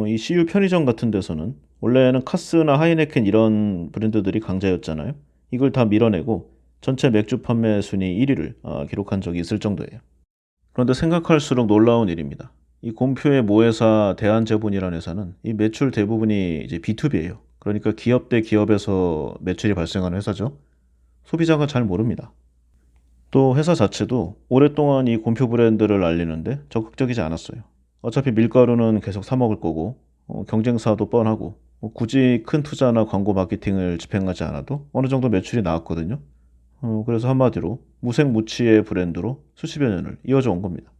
이 CU 편의점 같은 데서는 원래는 카스나 하이네켄 이런 브랜드들이 강자였잖아요. 이걸 다 밀어내고 전체 맥주 판매 순위 1위를 기록한 적이 있을 정도예요. 그런데 생각할수록 놀라운 일입니다. 이 곰표의 모회사 대한제분이라는 회사는 이 매출 대부분이 이제 B2B예요. 그러니까 기업 대 기업에서 매출이 발생하는 회사죠. 소비자가 잘 모릅니다. 또 회사 자체도 오랫동안 이 곰표 브랜드를 알리는데 적극적이지 않았어요. 어차피 밀가루는 계속 사 먹을 거고 경쟁사도 뻔하고 굳이 큰 투자나 광고 마케팅을 집행하지 않아도 어느 정도 매출이 나왔거든요. 그래서 한마디로 무색무취의 브랜드로 수십여 년을 이어져 온 겁니다.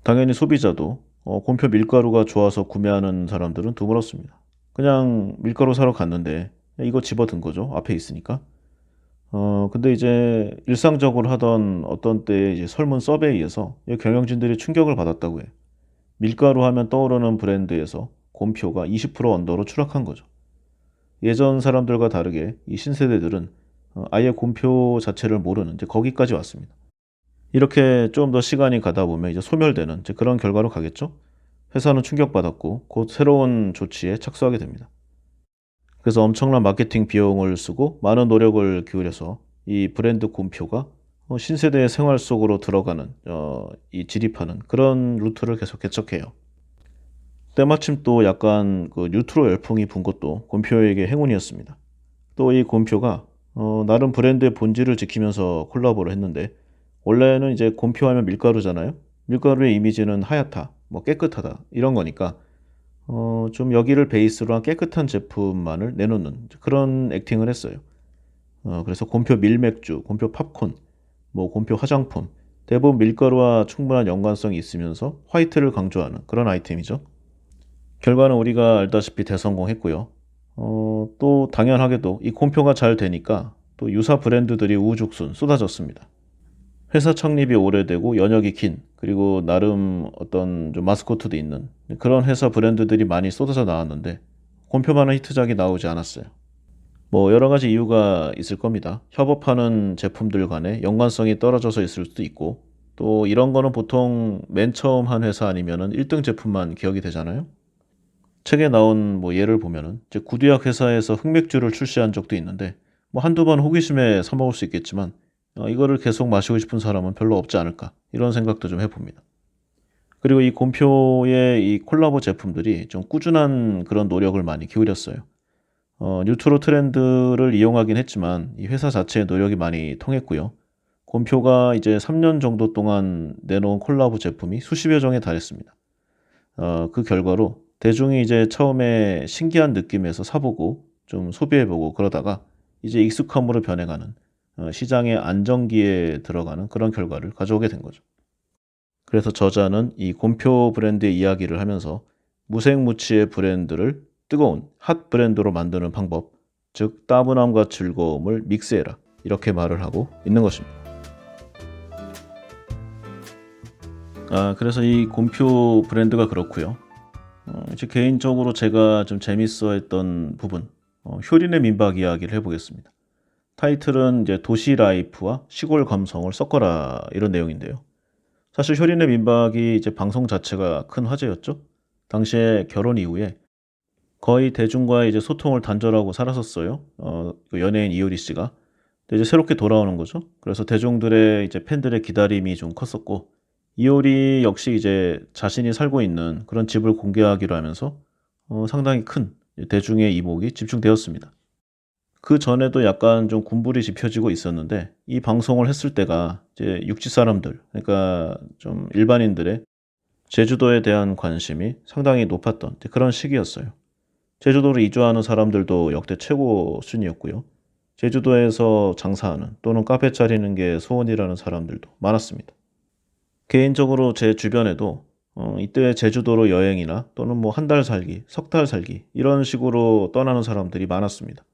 당연히 소비자도 곰표 밀가루가 좋아서 구매하는 사람들은 드물었습니다. 그냥 밀가루 사러 갔는데 이거 집어든 거죠. 앞에 있으니까. 근데 이제 일상적으로 하던 어떤 때의 이제 설문 서베이에 의해서 경영진들이 충격을 받았다고 해요. 밀가루 하면 떠오르는 브랜드에서 곰표가 20% 언더로 추락한 거죠. 예전 사람들과 다르게 이 신세대들은 아예 곰표 자체를 모르는 이제 거기까지 왔습니다. 이렇게 좀 더 시간이 가다 보면 이제 소멸되는 이제 그런 결과로 가겠죠. 회사는 충격받았고 곧 새로운 조치에 착수하게 됩니다. 그래서 엄청난 마케팅 비용을 쓰고 많은 노력을 기울여서 이 브랜드 곰표가 신세대의 생활 속으로 들어가는 이 진입하는 그런 루트를 계속 개척해요. 때마침 또 약간 그 뉴트로 열풍이 분 것도 곰표에게 행운이었습니다. 또 이 곰표가 나름 브랜드의 본질을 지키면서 콜라보를 했는데 원래는 이제 곰표하면 밀가루잖아요. 밀가루의 이미지는 하얗다, 뭐 깨끗하다 이런 거니까 좀 여기를 베이스로 한 깨끗한 제품만을 내놓는 그런 액팅을 했어요. 그래서 곰표 밀맥주, 곰표 팝콘, 뭐 곰표 화장품 대부분 밀가루와 충분한 연관성이 있으면서 화이트를 강조하는 그런 아이템이죠. 결과는 우리가 알다시피 대성공했고요. 또 당연하게도 이 곰표가 잘 되니까 또 유사 브랜드들이 우후죽순 쏟아졌습니다. 회사 창립이 오래되고 연역이 긴, 그리고 나름 어떤 좀 마스코트도 있는 그런 회사 브랜드들이 많이 쏟아져 나왔는데 곰표만한 히트작이 나오지 않았어요. 뭐 여러 가지 이유가 있을 겁니다. 협업하는 제품들 간에 연관성이 떨어져서 있을 수도 있고, 또 이런 거는 보통 맨 처음 한 회사 아니면은 1등 제품만 기억이 되잖아요. 책에 나온 뭐 예를 보면은 이제 구두약 회사에서 흑맥주를 출시한 적도 있는데, 뭐 한두 번 호기심에 사 먹을 수 있겠지만 이거를 계속 마시고 싶은 사람은 별로 없지 않을까, 이런 생각도 좀 해봅니다. 그리고 이 곰표의 이 콜라보 제품들이 좀 꾸준한 그런 노력을 많이 기울였어요. 뉴트로 트렌드를 이용하긴 했지만 이 회사 자체의 노력이 많이 통했고요. 곰표가 이제 3년 정도 동안 내놓은 콜라보 제품이 수십여 종에 달했습니다. 그 결과로 대중이 이제 처음에 신기한 느낌에서 사보고 좀 소비해보고 그러다가 이제 익숙함으로 변해가는, 시장의 안정기에 들어가는 그런 결과를 가져오게 된 거죠. 그래서 저자는 이 곰표 브랜드의 이야기를 하면서 무색무취의 브랜드를 뜨거운 핫 브랜드로 만드는 방법, 즉 따분함과 즐거움을 믹스해라, 이렇게 말을 하고 있는 것입니다. 그래서 이 곰표 브랜드가 그렇고요. 이제 개인적으로 제가 좀 재밌어 했던 부분, 효린의 민박 이야기를 해보겠습니다. 타이틀은 이제 도시 라이프와 시골 감성을 섞어라, 이런 내용인데요. 사실 효린의 민박이 이제 방송 자체가 큰 화제였죠. 당시에 결혼 이후에 거의 대중과의 이제 소통을 단절하고 살았었어요. 그 연예인 이효리 씨가. 근데 이제 새롭게 돌아오는 거죠. 그래서 대중들의 이제 팬들의 기다림이 좀 컸었고, 이효리 역시 이제 자신이 살고 있는 그런 집을 공개하기로 하면서 상당히 큰 대중의 이목이 집중되었습니다. 그 전에도 약간 좀 군불이 지펴지고 있었는데, 이 방송을 했을 때가 이제 육지 사람들, 그러니까 좀 일반인들의 제주도에 대한 관심이 상당히 높았던 그런 시기였어요. 제주도로 이주하는 사람들도 역대 최고 순이었고요. 제주도에서 장사하는 또는 카페 차리는 게 소원이라는 사람들도 많았습니다. 개인적으로 제 주변에도 이때 제주도로 여행이나 또는 뭐 한 달 살기, 석 달 살기 이런 식으로 떠나는 사람들이 많았습니다.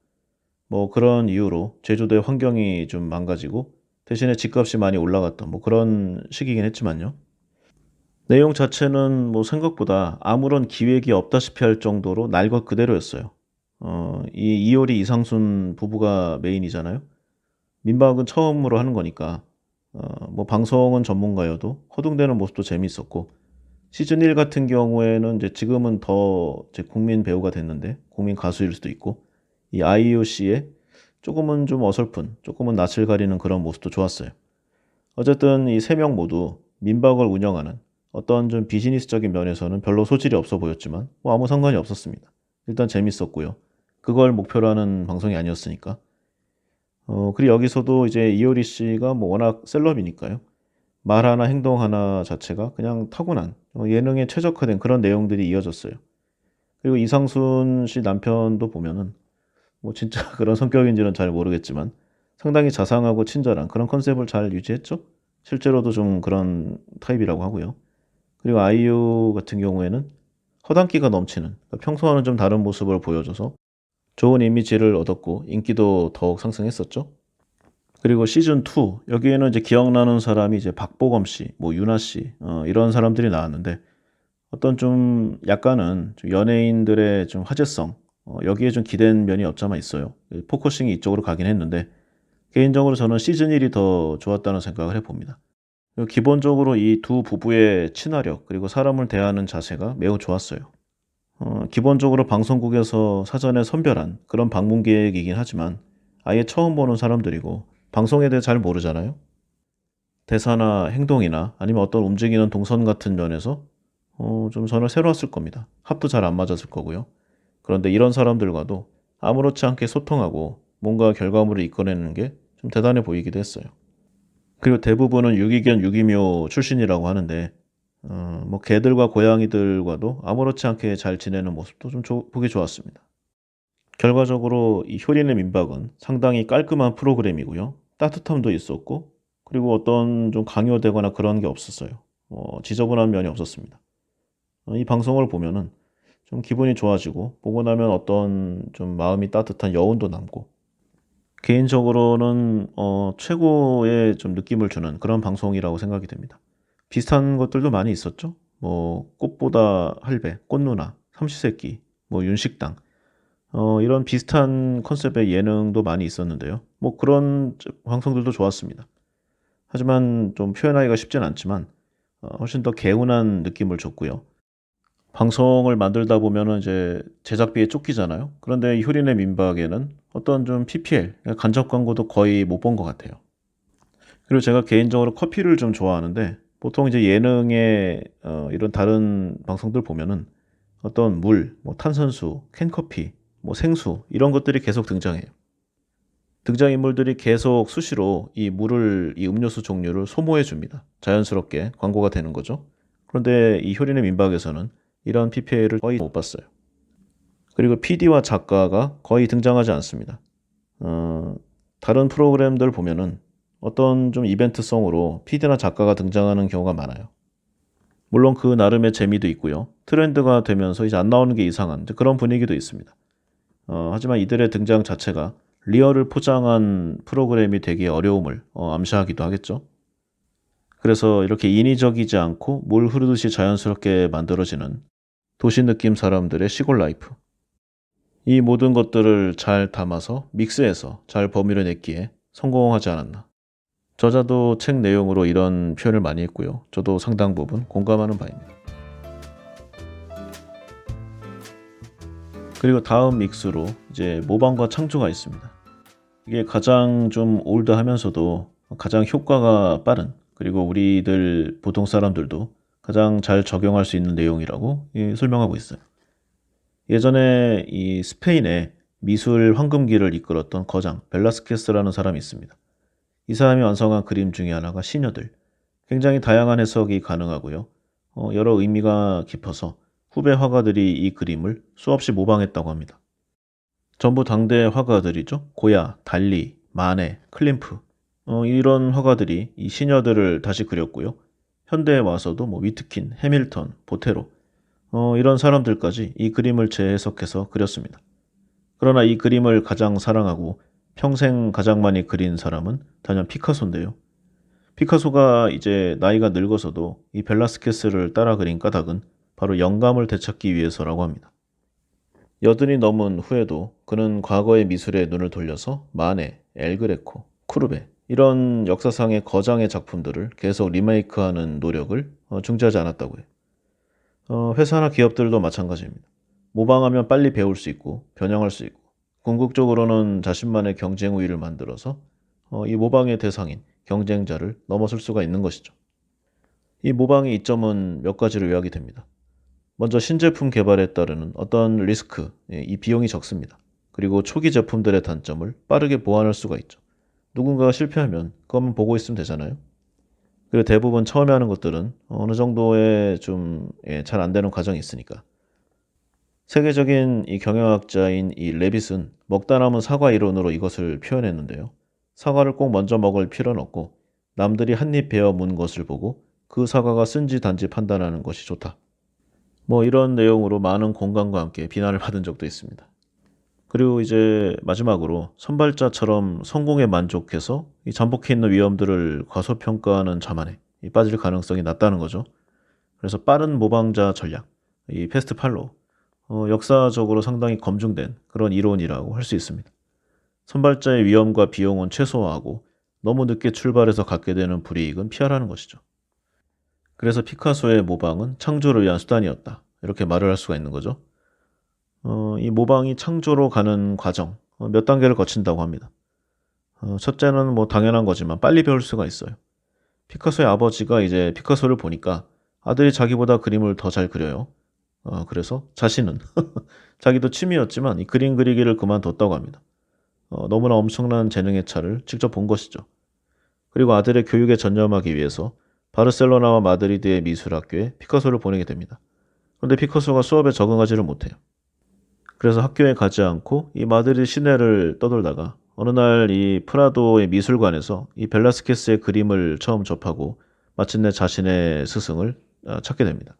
뭐 그런 이유로 제주도의 환경이 좀 망가지고 대신에 집값이 많이 올라갔던 뭐 그런 시기긴 했지만요. 내용 자체는 뭐 생각보다 아무런 기획이 없다시피 할 정도로 날 것 그대로였어요. 이 이효리 이상순 부부가 메인이잖아요. 민박은 처음으로 하는 거니까 뭐 방송은 전문가여도 허둥대는 모습도 재미있었고, 시즌 1 같은 경우에는 이제 지금은 더 이제 국민 배우가 됐는데 국민 가수일 수도 있고, 이 아이유 씨의 조금은 좀 어설픈, 조금은 낯을 가리는 그런 모습도 좋았어요. 어쨌든 이 세 명 모두 민박을 운영하는 어떤 좀 비즈니스적인 면에서는 별로 소질이 없어 보였지만 뭐 아무 상관이 없었습니다. 일단 재밌었고요. 그걸 목표로 하는 방송이 아니었으니까. 그리고 여기서도 이제 이효리 씨가 뭐 워낙 셀럽이니까요. 말 하나 행동 하나 자체가 그냥 타고난 예능에 최적화된 그런 내용들이 이어졌어요. 그리고 이상순 씨 남편도 보면은 뭐 진짜 그런 성격인지는 잘 모르겠지만 상당히 자상하고 친절한 그런 컨셉을 잘 유지했죠. 실제로도 좀 그런 타입이라고 하고요. 그리고 아이유 같은 경우에는 허당기가 넘치는, 그러니까 평소와는 좀 다른 모습을 보여줘서 좋은 이미지를 얻었고 인기도 더욱 상승했었죠. 그리고 시즌 2 여기에는 이제 기억나는 사람이 이제 박보검 씨, 뭐 유나 씨, 이런 사람들이 나왔는데 어떤 좀 약간은 좀 연예인들의 좀 화제성, 여기에 좀 기댄 면이 없잖아 있어요. 포커싱이 이쪽으로 가긴 했는데 개인적으로 저는 시즌 1이 더 좋았다는 생각을 해봅니다. 그리고 기본적으로 이 두 부부의 친화력 그리고 사람을 대하는 자세가 매우 좋았어요. 기본적으로 방송국에서 사전에 선별한 그런 방문 계획이긴 하지만 아예 처음 보는 사람들이고 방송에 대해 잘 모르잖아요. 대사나 행동이나 아니면 어떤 움직이는 동선 같은 면에서 좀 저는 새로웠을 겁니다. 합도 잘 안 맞았을 거고요. 그런데 이런 사람들과도 아무렇지 않게 소통하고 뭔가 결과물을 이끌어내는 게 좀 대단해 보이기도 했어요. 그리고 대부분은 유기견 유기묘 출신이라고 하는데 뭐 개들과 고양이들과도 아무렇지 않게 잘 지내는 모습도 좀 보기 좋았습니다. 결과적으로 이 효린의 민박은 상당히 깔끔한 프로그램이고요. 따뜻함도 있었고, 그리고 어떤 좀 강요되거나 그런 게 없었어요. 지저분한 면이 없었습니다. 이 방송을 보면은 좀 기분이 좋아지고 보고 나면 어떤 좀 마음이 따뜻한 여운도 남고 개인적으로는 최고의 좀 느낌을 주는 그런 방송이라고 생각이 됩니다. 비슷한 것들도 많이 있었죠. 뭐 꽃보다 할배, 꽃누나, 삼시세끼, 뭐 윤식당 이런 비슷한 컨셉의 예능도 많이 있었는데요. 뭐 그런 방송들도 좋았습니다. 하지만 좀 표현하기가 쉽진 않지만 훨씬 더 개운한 느낌을 줬고요. 방송을 만들다 보면은 이제 제작비에 쫓기잖아요. 그런데 이 효린의 민박에는 어떤 좀 PPL, 간접 광고도 거의 못 본 것 같아요. 그리고 제가 개인적으로 커피를 좀 좋아하는데 보통 이제 예능에 이런 다른 방송들 보면은 어떤 물, 뭐 탄산수, 캔커피, 뭐 생수 이런 것들이 계속 등장해요. 등장인물들이 계속 수시로 이 물을, 이 음료수 종류를 소모해 줍니다. 자연스럽게 광고가 되는 거죠. 그런데 이 효린의 민박에서는 이런 PPL을 거의 못 봤어요. 그리고 PD와 작가가 거의 등장하지 않습니다. 어, 다른 프로그램들 보면은 어떤 좀 이벤트성으로 PD나 작가가 등장하는 경우가 많아요. 물론 그 나름의 재미도 있고요. 트렌드가 되면서 이제 안 나오는 게 이상한 그런 분위기도 있습니다. 하지만 이들의 등장 자체가 리얼을 포장한 프로그램이 되기 어려움을 암시하기도 하겠죠. 그래서 이렇게 인위적이지 않고 물 흐르듯이 자연스럽게 만들어지는 도시 느낌 사람들의 시골 라이프. 이 모든 것들을 잘 담아서 믹스해서 잘 버무려냈기에 성공하지 않았나. 저자도 책 내용으로 이런 표현을 많이 했고요. 저도 상당 부분 공감하는 바입니다. 그리고 다음 믹스로 이제 모방과 창조가 있습니다. 이게 가장 좀 올드하면서도 가장 효과가 빠른 그리고 우리들 보통 사람들도 가장 잘 적용할 수 있는 내용이라고 설명하고 있어요. 예전에 이 스페인의 미술 황금기를 이끌었던 거장 벨라스케스라는 사람이 있습니다. 이 사람이 완성한 그림 중에 하나가 시녀들. 굉장히 다양한 해석이 가능하고요. 여러 의미가 깊어서 후배 화가들이 이 그림을 수없이 모방했다고 합니다. 전부 당대 화가들이죠. 고야, 달리, 마네, 클림프 이런 화가들이 이 시녀들을 다시 그렸고요. 현대에 와서도 뭐 위트킨, 해밀턴, 보테로 이런 사람들까지 이 그림을 재해석해서 그렸습니다. 그러나 이 그림을 가장 사랑하고 평생 가장 많이 그린 사람은 단연 피카소인데요. 피카소가 이제 나이가 늙어서도 이 벨라스케스를 따라 그린 까닭은 바로 영감을 되찾기 위해서라고 합니다. 여든이 넘은 후에도 그는 과거의 미술에 눈을 돌려서 마네, 엘그레코, 쿠르베 이런 역사상의 거장의 작품들을 계속 리메이크하는 노력을 중지하지 않았다고 해요. 회사나 기업들도 마찬가지입니다. 모방하면 빨리 배울 수 있고 변형할 수 있고 궁극적으로는 자신만의 경쟁 우위를 만들어서 이 모방의 대상인 경쟁자를 넘어설 수가 있는 것이죠. 이 모방의 이점은 몇 가지로 요약이 됩니다. 먼저 신제품 개발에 따르는 어떤 리스크, 이 비용이 적습니다. 그리고 초기 제품들의 단점을 빠르게 보완할 수가 있죠. 누군가가 실패하면 그것만 보고 있으면 되잖아요. 그리고 대부분 처음에 하는 것들은 어느 정도의 좀 잘 안 되는 과정이 있으니까. 세계적인 이 경영학자인 이 레빗은 먹다 남은 사과 이론으로 이것을 표현했는데요. 사과를 꼭 먼저 먹을 필요는 없고 남들이 한 입 베어 문 것을 보고 그 사과가 쓴지 단지 판단하는 것이 좋다. 뭐 이런 내용으로 많은 공감과 함께 비난을 받은 적도 있습니다. 그리고 이제 마지막으로 선발자처럼 성공에 만족해서 이 잠복해 있는 위험들을 과소평가하는 자만에 빠질 가능성이 낮다는 거죠. 그래서 빠른 모방자 전략, 이 패스트 팔로우, 역사적으로 상당히 검증된 그런 이론이라고 할 수 있습니다. 선발자의 위험과 비용은 최소화하고 너무 늦게 출발해서 갖게 되는 불이익은 피하라는 것이죠. 그래서 피카소의 모방은 창조를 위한 수단이었다. 이렇게 말을 할 수가 있는 거죠. 이 모방이 창조로 가는 과정, 몇 단계를 거친다고 합니다. 첫째는 뭐 당연한 거지만 빨리 배울 수가 있어요. 피카소의 아버지가 이제 피카소를 보니까 아들이 자기보다 그림을 더 잘 그려요. 그래서 자신은 자기도 취미였지만 이 그림 그리기를 그만뒀다고 합니다. 너무나 엄청난 재능의 차를 직접 본 것이죠. 그리고 아들의 교육에 전념하기 위해서 바르셀로나와 마드리드의 미술학교에 피카소를 보내게 됩니다. 그런데 피카소가 수업에 적응하지를 못해요. 그래서 학교에 가지 않고 이 마드리드 시내를 떠돌다가 어느 날 이 프라도의 미술관에서 이 벨라스케스의 그림을 처음 접하고 마침내 자신의 스승을 찾게 됩니다.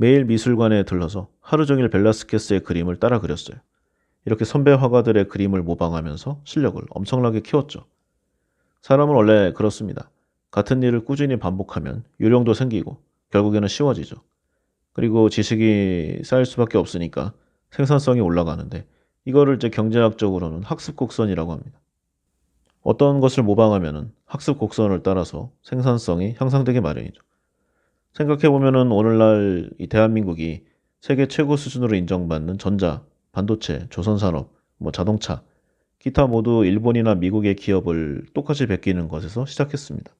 매일 미술관에 들러서 하루 종일 벨라스케스의 그림을 따라 그렸어요. 이렇게 선배 화가들의 그림을 모방하면서 실력을 엄청나게 키웠죠. 사람은 원래 그렇습니다. 같은 일을 꾸준히 반복하면 요령도 생기고 결국에는 쉬워지죠. 그리고 지식이 쌓일 수밖에 없으니까 생산성이 올라가는데 이거를 이제 경제학적으로는 학습 곡선이라고 합니다. 어떤 것을 모방하면은 학습 곡선을 따라서 생산성이 향상되게 마련이죠. 생각해 보면은 오늘날 이 대한민국이 세계 최고 수준으로 인정받는 전자, 반도체, 조선산업, 자동차, 기타 모두 일본이나 미국의 기업을 똑같이 베끼는 것에서 시작했습니다.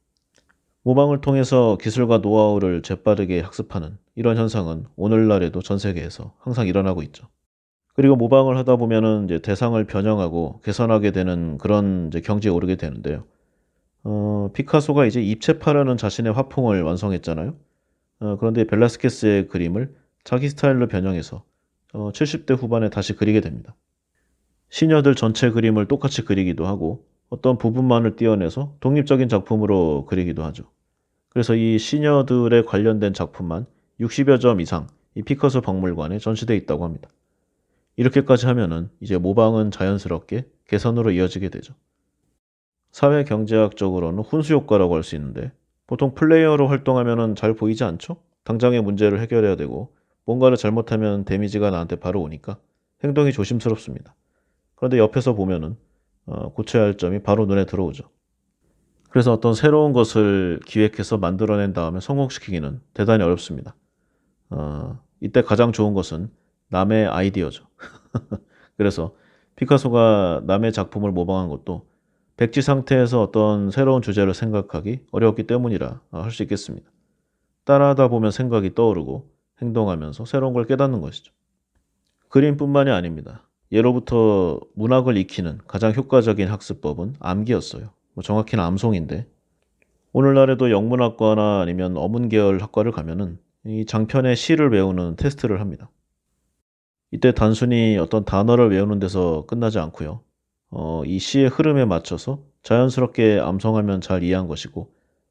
모방을 통해서 기술과 노하우를 재빠르게 학습하는 이런 현상은 오늘날에도 전 세계에서 항상 일어나고 있죠. 그리고 모방을 하다 보면은 이제 대상을 변형하고 개선하게 되는 그런 이제 경지에 오르게 되는데요. 피카소가 이제 입체파라는 자신의 화풍을 완성했잖아요. 그런데 벨라스케스의 그림을 자기 스타일로 변형해서 70대 후반에 다시 그리게 됩니다. 시녀들 전체 그림을 똑같이 그리기도 하고 어떤 부분만을 떼어내서 독립적인 작품으로 그리기도 하죠. 그래서 이 시녀들에 관련된 작품만 60여 점 이상 이 피카소 박물관에 전시되어 있다고 합니다. 이렇게까지 하면은 이제 모방은 자연스럽게 개선으로 이어지게 되죠. 사회경제학적으로는 훈수 효과라고 할 수 있는데 보통 플레이어로 활동하면은 잘 보이지 않죠? 당장의 문제를 해결해야 되고 뭔가를 잘못하면 데미지가 나한테 바로 오니까 행동이 조심스럽습니다. 그런데 옆에서 보면은 고쳐야 할 점이 바로 눈에 들어오죠. 그래서 어떤 새로운 것을 기획해서 만들어낸 다음에 성공시키기는 대단히 어렵습니다. 이때 가장 좋은 것은 남의 아이디어죠. 그래서 피카소가 남의 작품을 모방한 것도 백지 상태에서 어떤 새로운 주제를 생각하기 어려웠기 때문이라 할 수 있겠습니다. 따라하다 보면 생각이 떠오르고 행동하면서 새로운 걸 깨닫는 것이죠. 그림뿐만이 아닙니다. 예로부터 문학을 익히는 가장 효과적인 학습법은 암기였어요. 정확히는 암송인데 오늘날에도 영문학과나 아니면 어문계열 학과를 가면은 이 장편의 시를 외우는 테스트를 합니다. 이때 단순히 어떤 단어를 외우는 데서 끝나지 않고요. 이 시의 흐름에 맞춰서 자연스럽게 암송하면 잘 이해한 것이고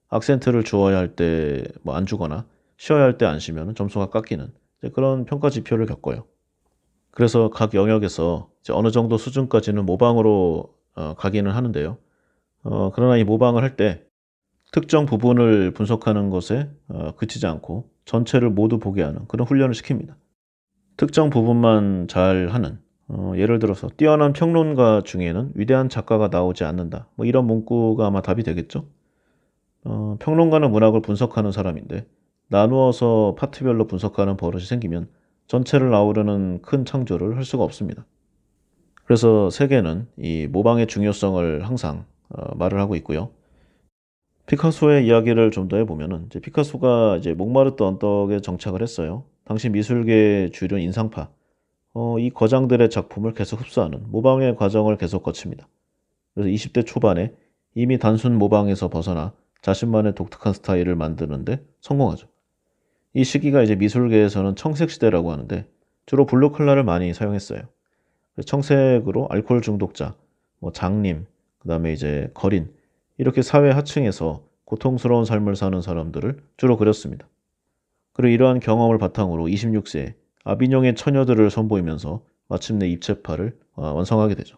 악센트를 주어야 할 때 안 주거나 쉬어야 할 때 안 쉬면 점수가 깎이는 그런 평가 지표를 겪어요. 그래서 각 영역에서 이제 어느 정도 수준까지는 모방으로 가기는 하는데요. 그러나 이 모방을 할 때 특정 부분을 분석하는 것에 그치지 않고 전체를 모두 보게 하는 그런 훈련을 시킵니다. 특정 부분만 잘 하는 예를 들어서 뛰어난 평론가 중에는 위대한 작가가 나오지 않는다. 이런 문구가 아마 답이 되겠죠. 평론가는 문학을 분석하는 사람인데 나누어서 파트별로 분석하는 버릇이 생기면 전체를 아우르는 큰 창조를 할 수가 없습니다. 그래서 세계는 이 모방의 중요성을 항상 말을 하고 있고요. 피카소의 이야기를 좀 더 해보면은 이제 피카소가 이제 몽마르트 언덕에 정착을 했어요. 당시 미술계의 주류 인상파, 이 거장들의 작품을 계속 흡수하는 모방의 과정을 계속 거칩니다. 그래서 20대 초반에 이미 단순 모방에서 벗어나 자신만의 독특한 스타일을 만드는데 성공하죠. 이 시기가 이제 미술계에서는 청색 시대라고 하는데 주로 블루 컬러를 많이 사용했어요. 청색으로 알코올 중독자, 장님, 그다음에 이제 거린 이렇게 사회 하층에서 고통스러운 삶을 사는 사람들을 주로 그렸습니다. 그리고 이러한 경험을 바탕으로 26세에 아비뇽의 처녀들을 선보이면서 마침내 입체파를 완성하게 되죠.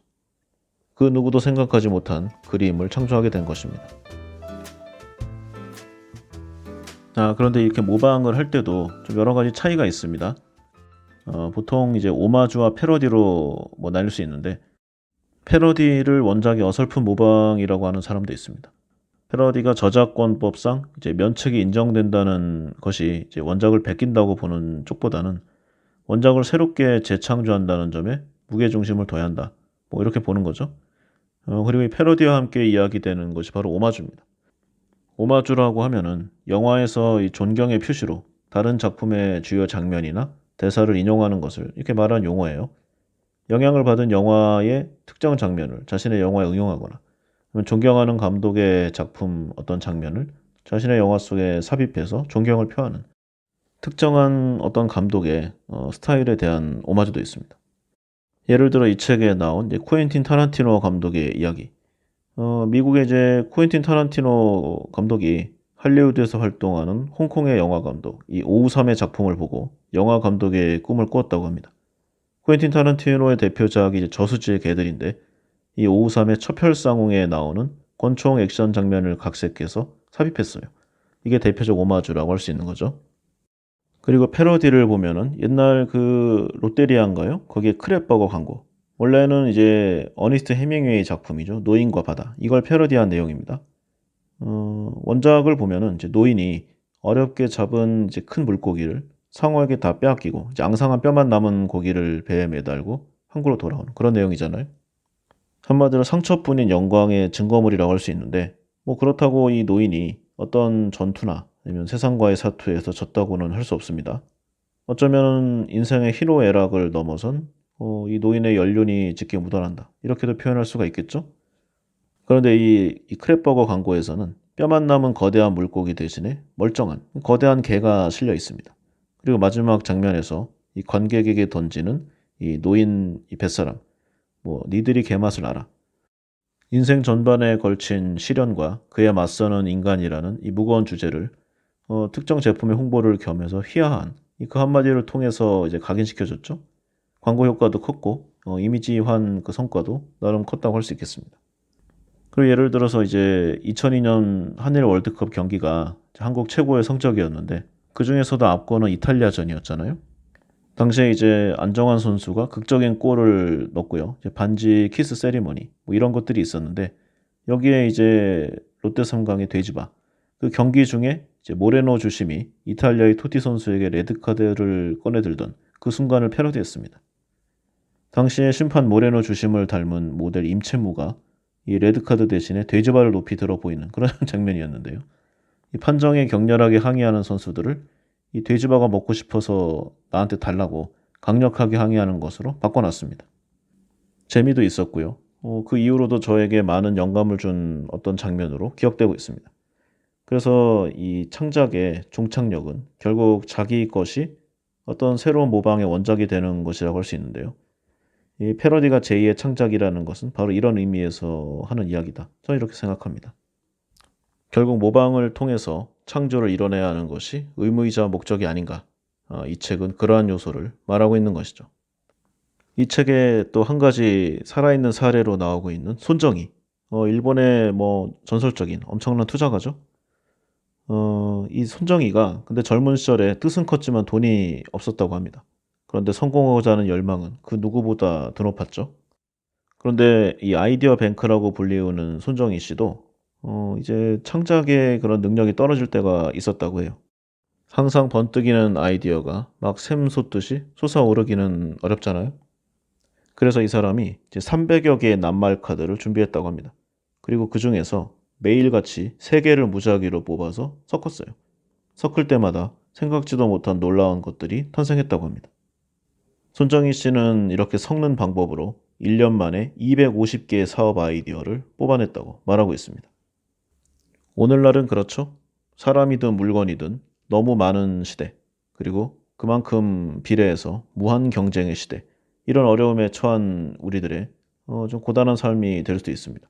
그 누구도 생각하지 못한 그림을 창조하게 된 것입니다. 자, 그런데 이렇게 모방을 할 때도 좀 여러 가지 차이가 있습니다. 보통 이제 오마주와 패러디로 나뉠 수 있는데 패러디를 원작의 어설픈 모방이라고 하는 사람도 있습니다. 패러디가 저작권법상 이제 면책이 인정된다는 것이 이제 원작을 베낀다고 보는 쪽보다는 원작을 새롭게 재창조한다는 점에 무게중심을 둬야 한다. 이렇게 보는 거죠. 그리고 이 패러디와 함께 이야기되는 것이 바로 오마주입니다. 오마주라고 하면은 영화에서 이 존경의 표시로 다른 작품의 주요 장면이나 대사를 인용하는 것을 이렇게 말하는 용어예요. 영향을 받은 영화의 특정 장면을 자신의 영화에 응용하거나 존경하는 감독의 작품 어떤 장면을 자신의 영화 속에 삽입해서 존경을 표하는 특정한 어떤 감독의 스타일에 대한 오마주도 있습니다. 예를 들어 이 책에 나온 이제 쿠엔틴 타란티노 감독의 이야기. 미국의 이제 쿠엔틴 타란티노 감독이 할리우드에서 활동하는 홍콩의 영화 감독 이 오우삼의 작품을 보고 영화 감독의 꿈을 꾸었다고 합니다. 쿠엔틴 타란티노의 대표작이 이제 저수지의 개들인데 이 오우삼의 첩혈상웅에 나오는 권총 액션 장면을 각색해서 삽입했어요. 이게 대표적 오마주라고 할 수 있는 거죠. 그리고 패러디를 보면은 옛날 그 롯데리아인가요? 거기에 크랩버거 광고. 원래는 이제 어니스트 해밍웨이 작품이죠. 노인과 바다. 이걸 패러디한 내용입니다. 원작을 보면은 이제 노인이 어렵게 잡은 이제 큰 물고기를 상어에게 다 빼앗기고 이제 앙상한 뼈만 남은 고기를 배에 매달고 항구로 돌아오는 그런 내용이잖아요. 한마디로 상처뿐인 영광의 증거물이라고 할 수 있는데 뭐 그렇다고 이 노인이 어떤 전투나 아니면 세상과의 사투에서 졌다고는 할 수 없습니다. 어쩌면 인생의 희노애락을 넘어선 이 노인의 연륜이 짙게 묻어난다. 이렇게도 표현할 수가 있겠죠? 그런데 이 크랩버거 광고에서는 뼈만 남은 거대한 물고기 대신에 멀쩡한 거대한 개가 실려 있습니다. 그리고 마지막 장면에서 이 관객에게 던지는 이 노인 이 뱃사람, 뭐 니들이 개맛을 알아. 인생 전반에 걸친 시련과 그에 맞서는 인간이라는 이 무거운 주제를 특정 제품의 홍보를 겸해서 희화한 그 한마디를 통해서 이제 각인시켜줬죠. 광고 효과도 컸고 이미지환 그 성과도 나름 컸다고 할 수 있겠습니다. 그리고 예를 들어서 이제 2002년 한일 월드컵 경기가 한국 최고의 성적이었는데 그 중에서도 압권은 이탈리아전이었잖아요. 당시에 이제 안정환 선수가 극적인 골을 넣었고요. 이제 반지 키스 세리머니 뭐 이런 것들이 있었는데 여기에 이제 롯데 3강의 돼지바 그 경기 중에 이제 모레노 주심이 이탈리아의 토티 선수에게 레드카드를 꺼내들던 그 순간을 패러디했습니다. 당시에 심판 모레노 주심을 닮은 모델 임채무가 이 레드카드 대신에 돼지발을 높이 들어 보이는 그런 장면이었는데요. 이 판정에 격렬하게 항의하는 선수들을 이 돼지바가 먹고 싶어서 나한테 달라고 강력하게 항의하는 것으로 바꿔놨습니다. 재미도 있었고요. 그 이후로도 저에게 많은 영감을 준 어떤 장면으로 기억되고 있습니다. 그래서 이 창작의 종착역은 결국 자기 것이 어떤 새로운 모방의 원작이 되는 것이라고 할 수 있는데요. 이 패러디가 제2의 창작이라는 것은 바로 이런 의미에서 하는 이야기다. 저는 이렇게 생각합니다. 결국 모방을 통해서 창조를 이뤄내야 하는 것이 의무이자 목적이 아닌가. 이 책은 그러한 요소를 말하고 있는 것이죠. 이 책에 또 한 가지 살아있는 사례로 나오고 있는 손정희. 일본의 뭐 전설적인 엄청난 투자가죠. 이 손정희가 근데 젊은 시절에 뜻은 컸지만 돈이 없었다고 합니다. 그런데 성공하고자 하는 열망은 그 누구보다 더 높았죠. 그런데 이 아이디어 뱅크라고 불리우는 손정희 씨도 이제 창작의 그런 능력이 떨어질 때가 있었다고 해요. 항상 번뜩이는 아이디어가 막 샘솟듯이 솟아오르기는 어렵잖아요. 그래서 이 사람이 이제 300여 개의 낱말 카드를 준비했다고 합니다. 그리고 그 중에서 매일같이 3개를 무작위로 뽑아서 섞었어요. 섞을 때마다 생각지도 못한 놀라운 것들이 탄생했다고 합니다. 손정희 씨는 이렇게 섞는 방법으로 1년 만에 250개의 사업 아이디어를 뽑아냈다고 말하고 있습니다. 오늘날은 그렇죠. 사람이든 물건이든 너무 많은 시대, 그리고 그만큼 비례해서 무한 경쟁의 시대, 이런 어려움에 처한 우리들의 좀 고단한 삶이 될 수도 있습니다.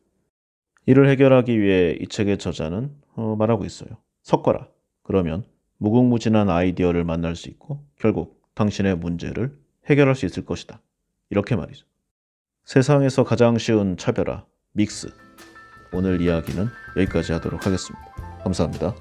이를 해결하기 위해 이 책의 저자는 말하고 있어요. 섞어라. 그러면 무궁무진한 아이디어를 만날 수 있고 결국 당신의 문제를 해결할 수 있을 것이다. 이렇게 말이죠. 세상에서 가장 쉬운 차별화, 믹스. 오늘 이야기는 여기까지 하도록 하겠습니다. 감사합니다.